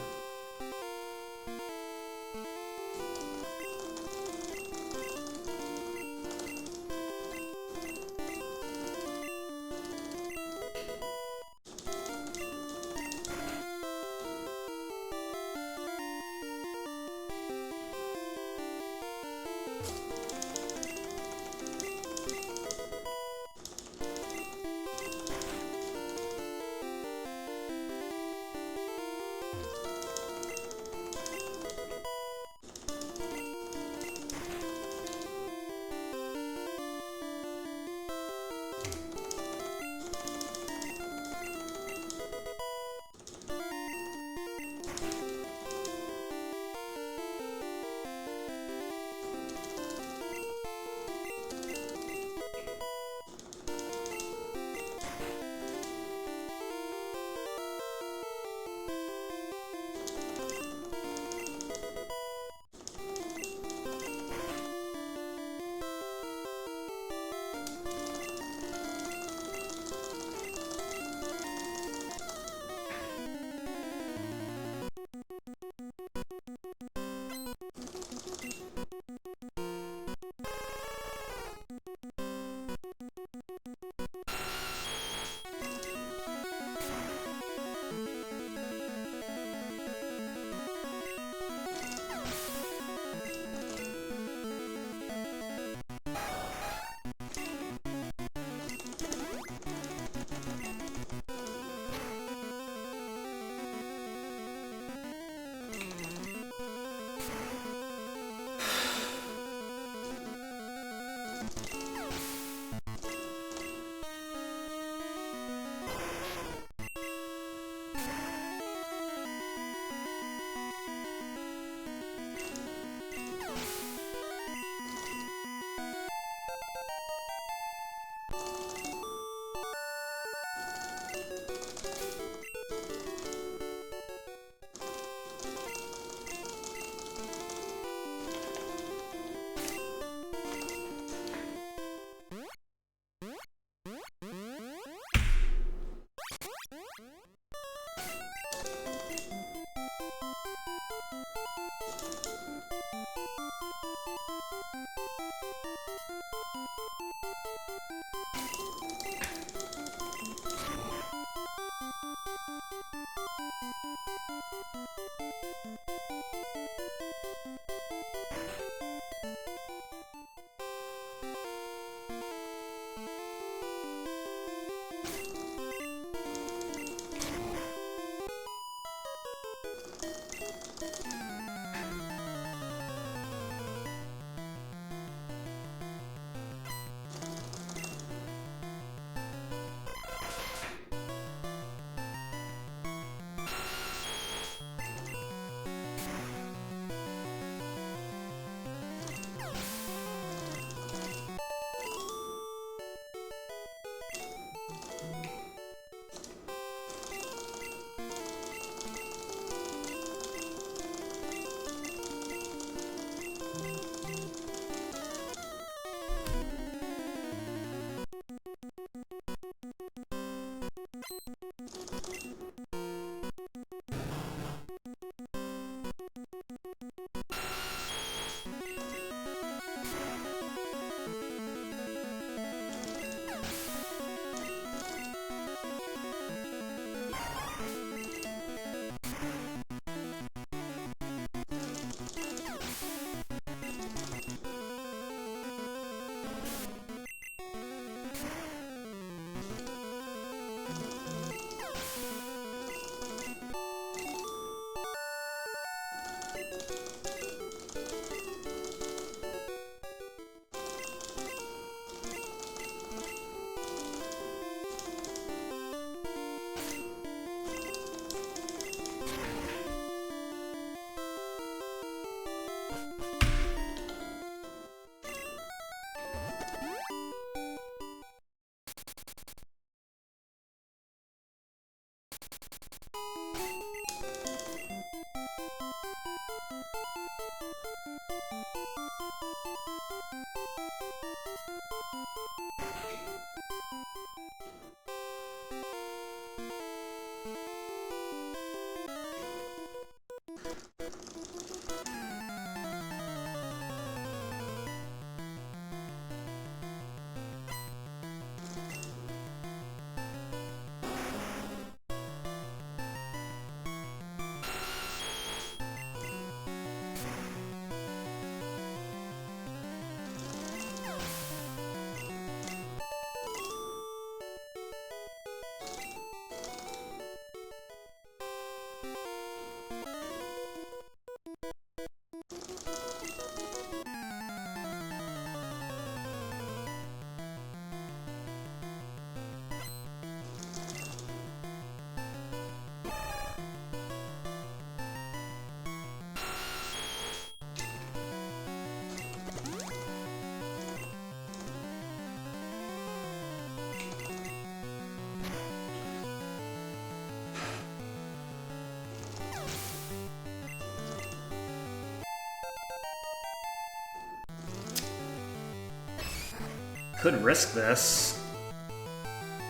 Could risk this.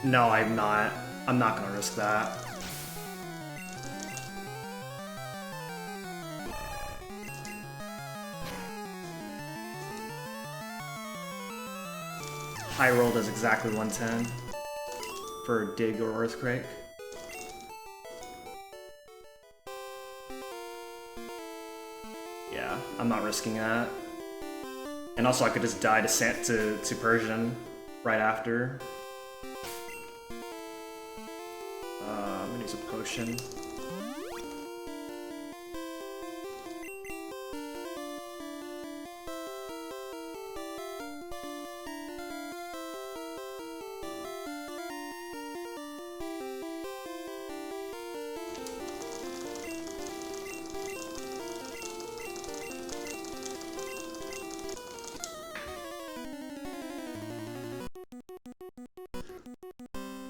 No, I'm not. I'm not gonna risk that. High roll does exactly 110 for dig or earthquake. Yeah, I'm not risking that. And also I could just die to Persian right after. I'm gonna use a potion.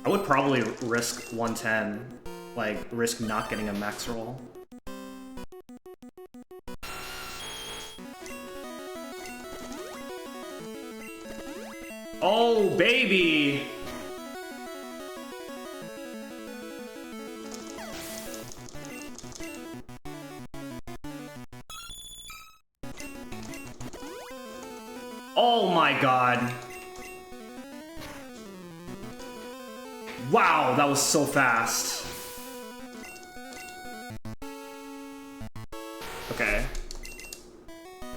I would probably risk 110, like risk not getting a max roll. Oh, baby! Oh my god. Wow, that was so fast. Okay.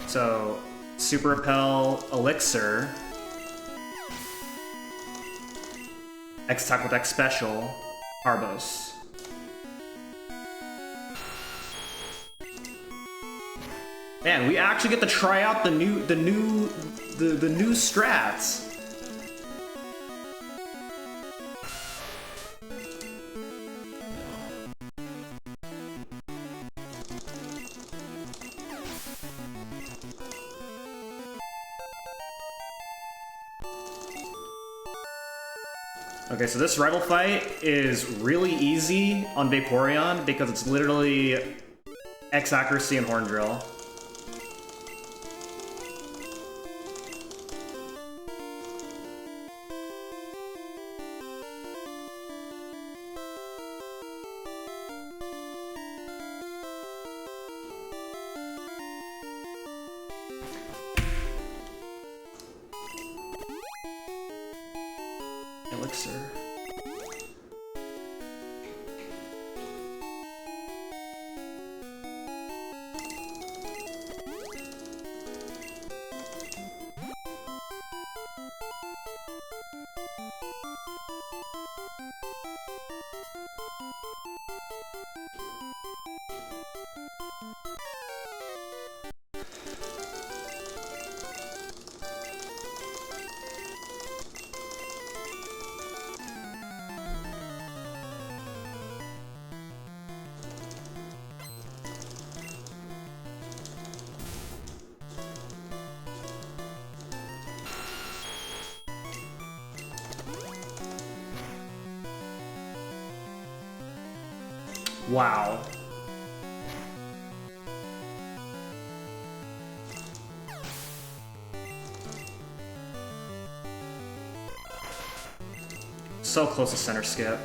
So, Super Repel, Elixir. X attack with X special, Arbos. Man, we actually get to try out the new strats. Okay, so this rival fight is really easy on Vaporeon because it's literally X accuracy and Horn Drill. Elixir. Wow. So close to center skip.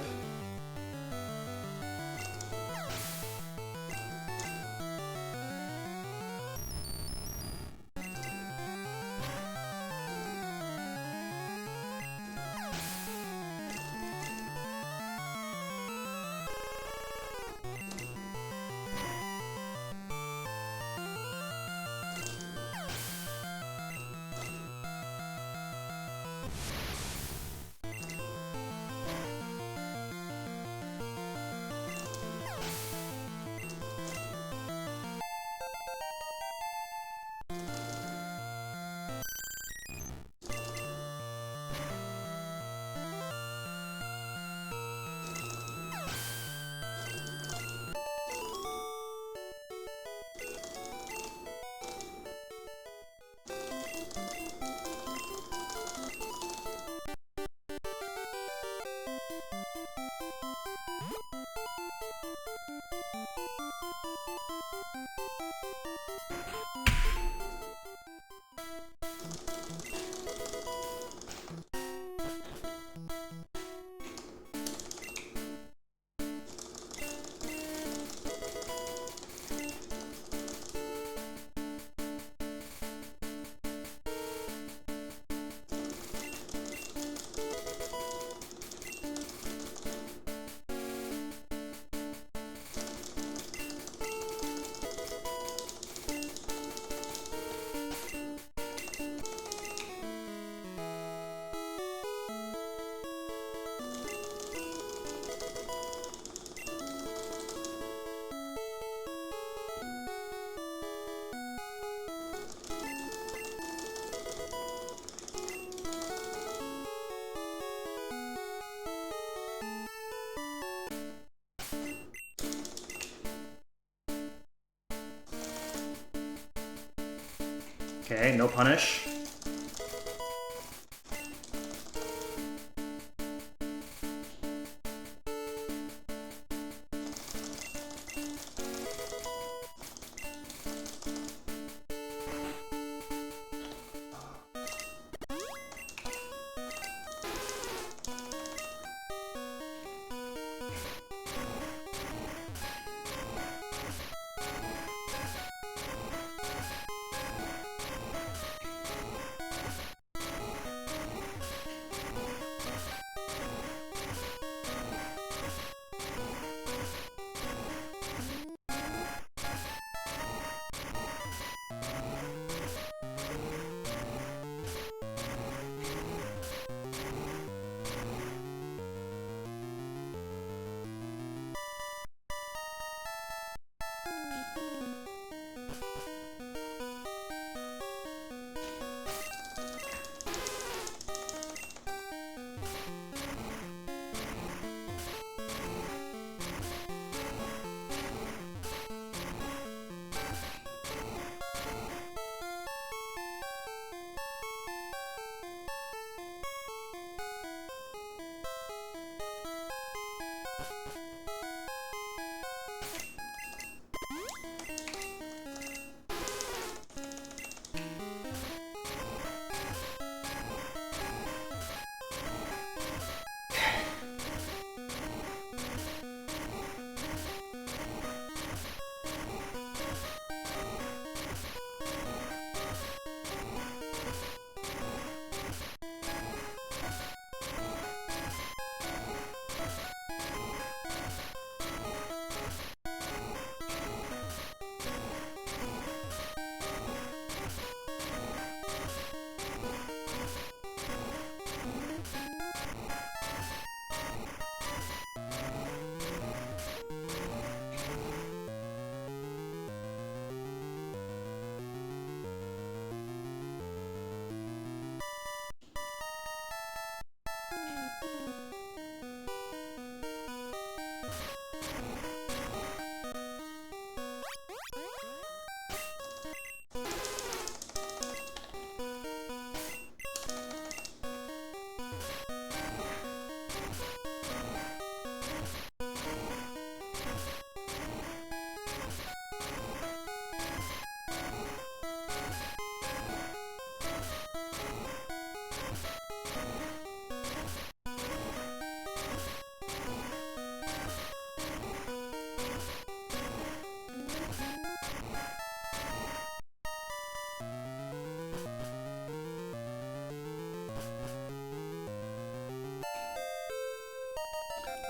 Okay, no punish.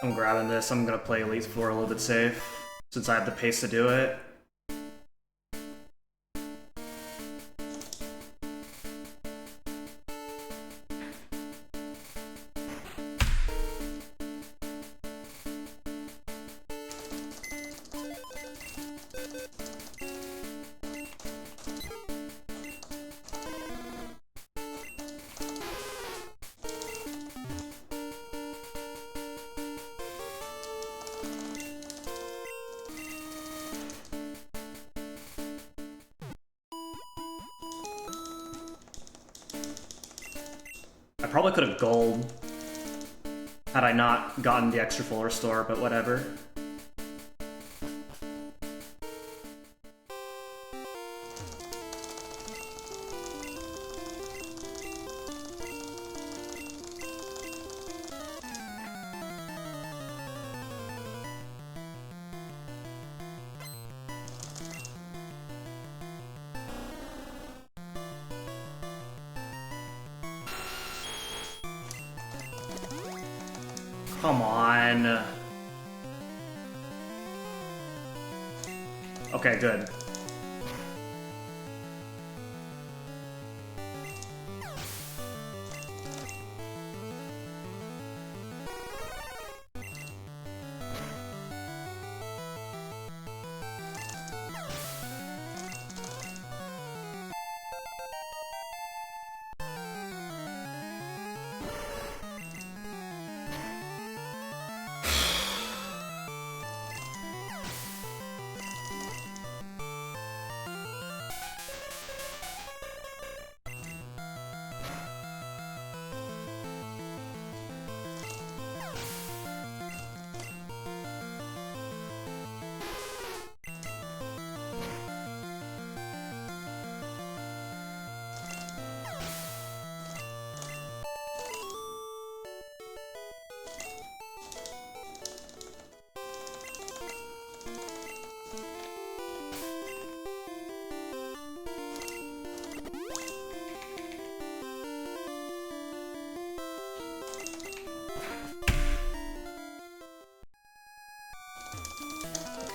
I'm grabbing this. I'm gonna play Elite Four a little bit safe, since I have the pace to do it. I probably could have gold had I not gotten the extra full restore, but whatever. Come on. Okay, good.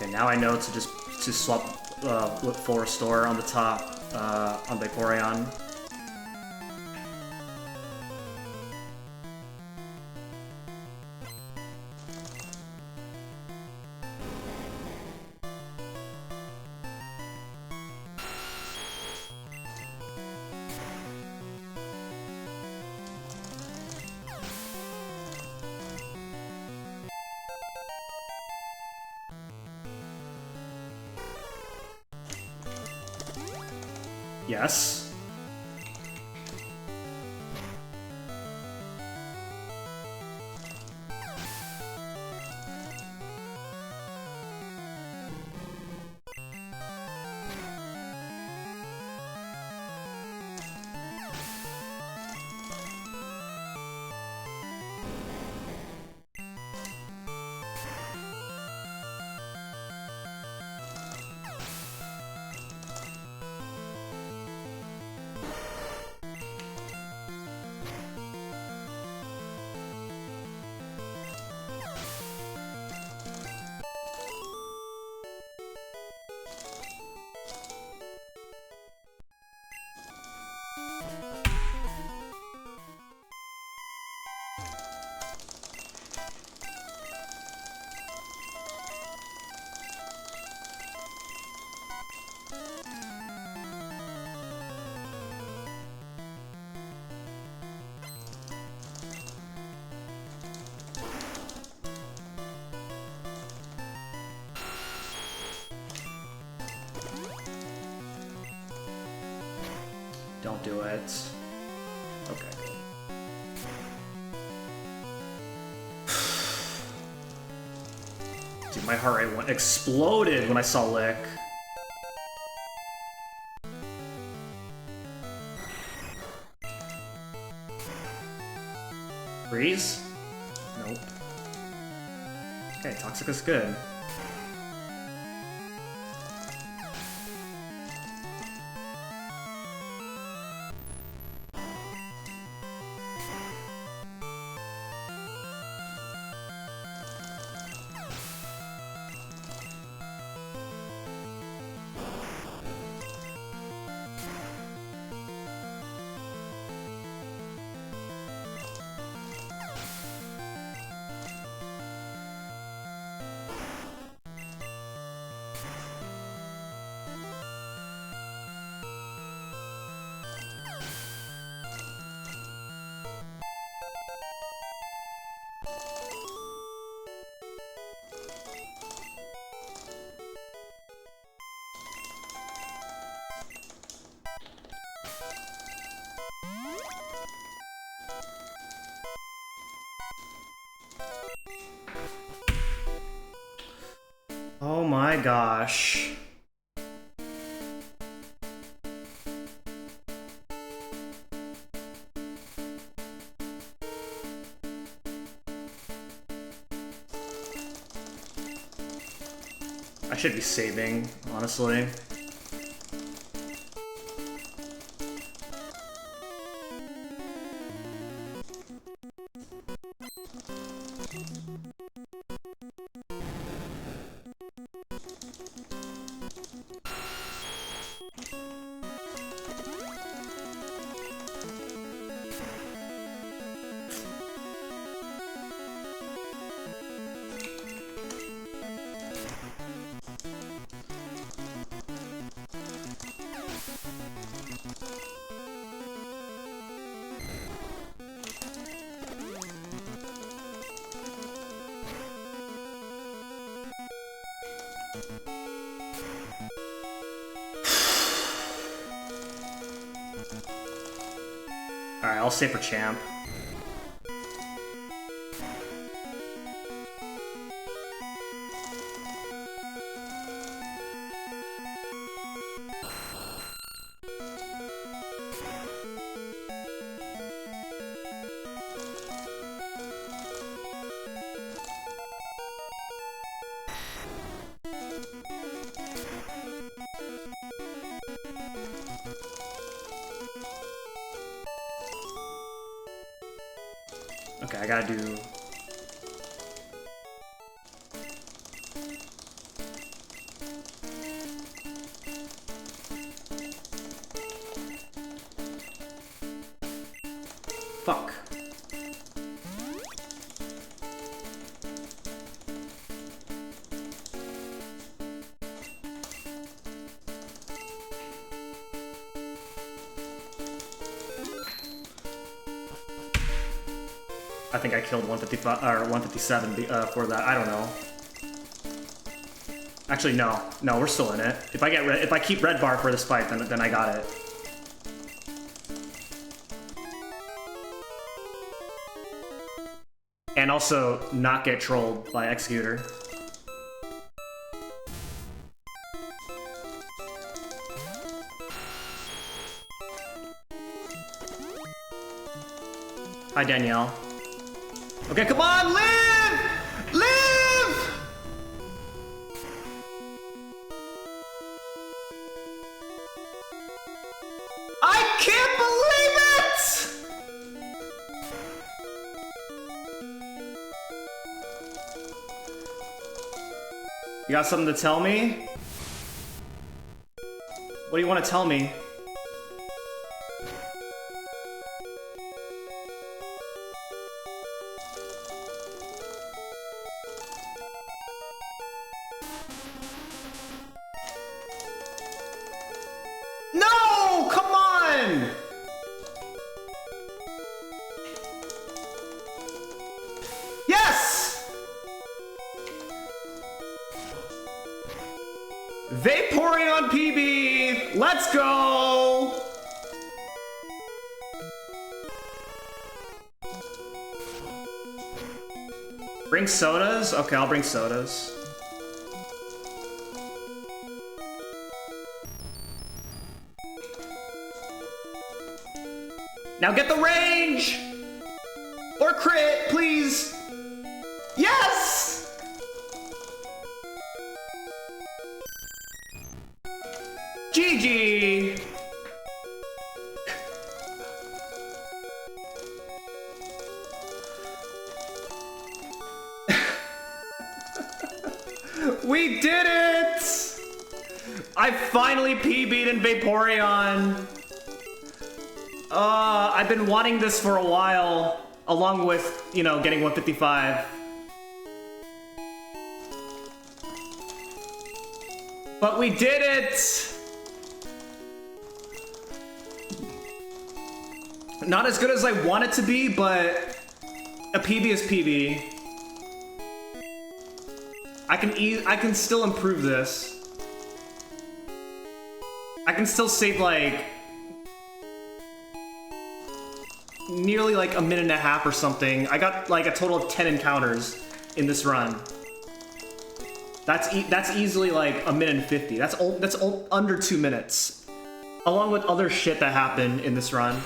Okay, now I know to just swap full restore on the top on Vaporeon. Yes. Don't do it. Okay. Dude, my heart rate exploded when I saw Lick. Freeze? Nope. Okay, Toxic is good. my gosh. I should be saving, honestly. Alright, I'll save for champ. Okay, I gotta do... Fuck. I think I killed 155 or 157 for that. I don't know. Actually, no, we're still in it. If I keep red bar for this fight, then I got it. And also not get trolled by Executor. Hi, Danielle. Okay, come on, live! Live! I can't believe it! You got something to tell me? What do you want to tell me? Vaporeon PB! Let's go! Bring sodas? Okay, I'll bring sodas. Now get the range! Or crit, please! Yes! GG! We did it! I finally PB'd in Vaporeon. I've been wanting this for a while, along with, you know, getting 155. But we did it! Not as good as I want it to be, but a PB is PB. I can still improve this. I can still save like nearly like a minute and a half or something. I got like a total of 10 encounters in this run. That's easily like a minute and 50. That's under 2 minutes, along with other shit that happened in this run.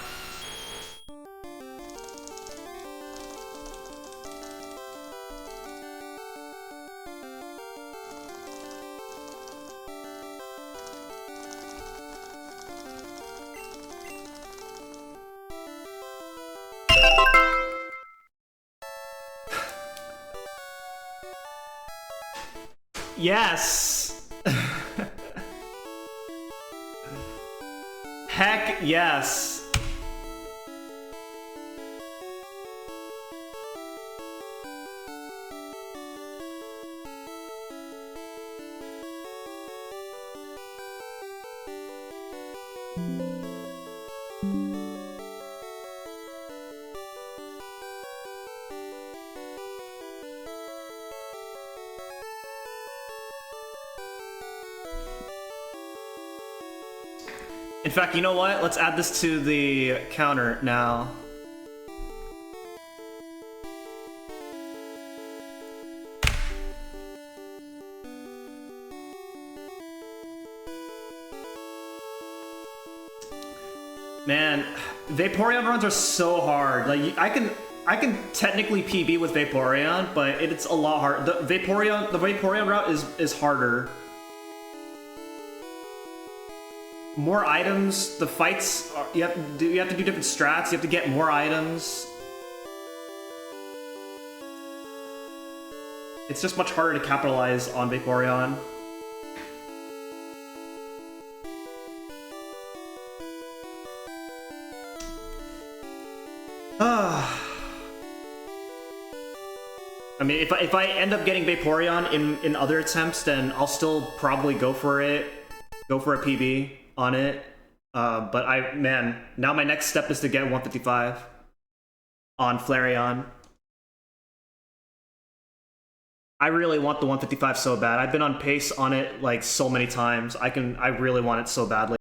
Yes! Heck yes! In fact, you know what? Let's add this to the counter now. Man, Vaporeon runs are so hard. Like I can technically PB with Vaporeon, but it's a lot hard. The Vaporeon route is harder. More items, the fights are, you have to do different strats, you have to get more items. It's just much harder to capitalize on Vaporeon. I mean, if I end up getting Vaporeon in other attempts, then I'll still probably go for it. Go for a PB on it. But man, now my next step is to get 155 on Flareon. I really want the 155 so bad. I've been on pace on it like so many times. I really want it so badly.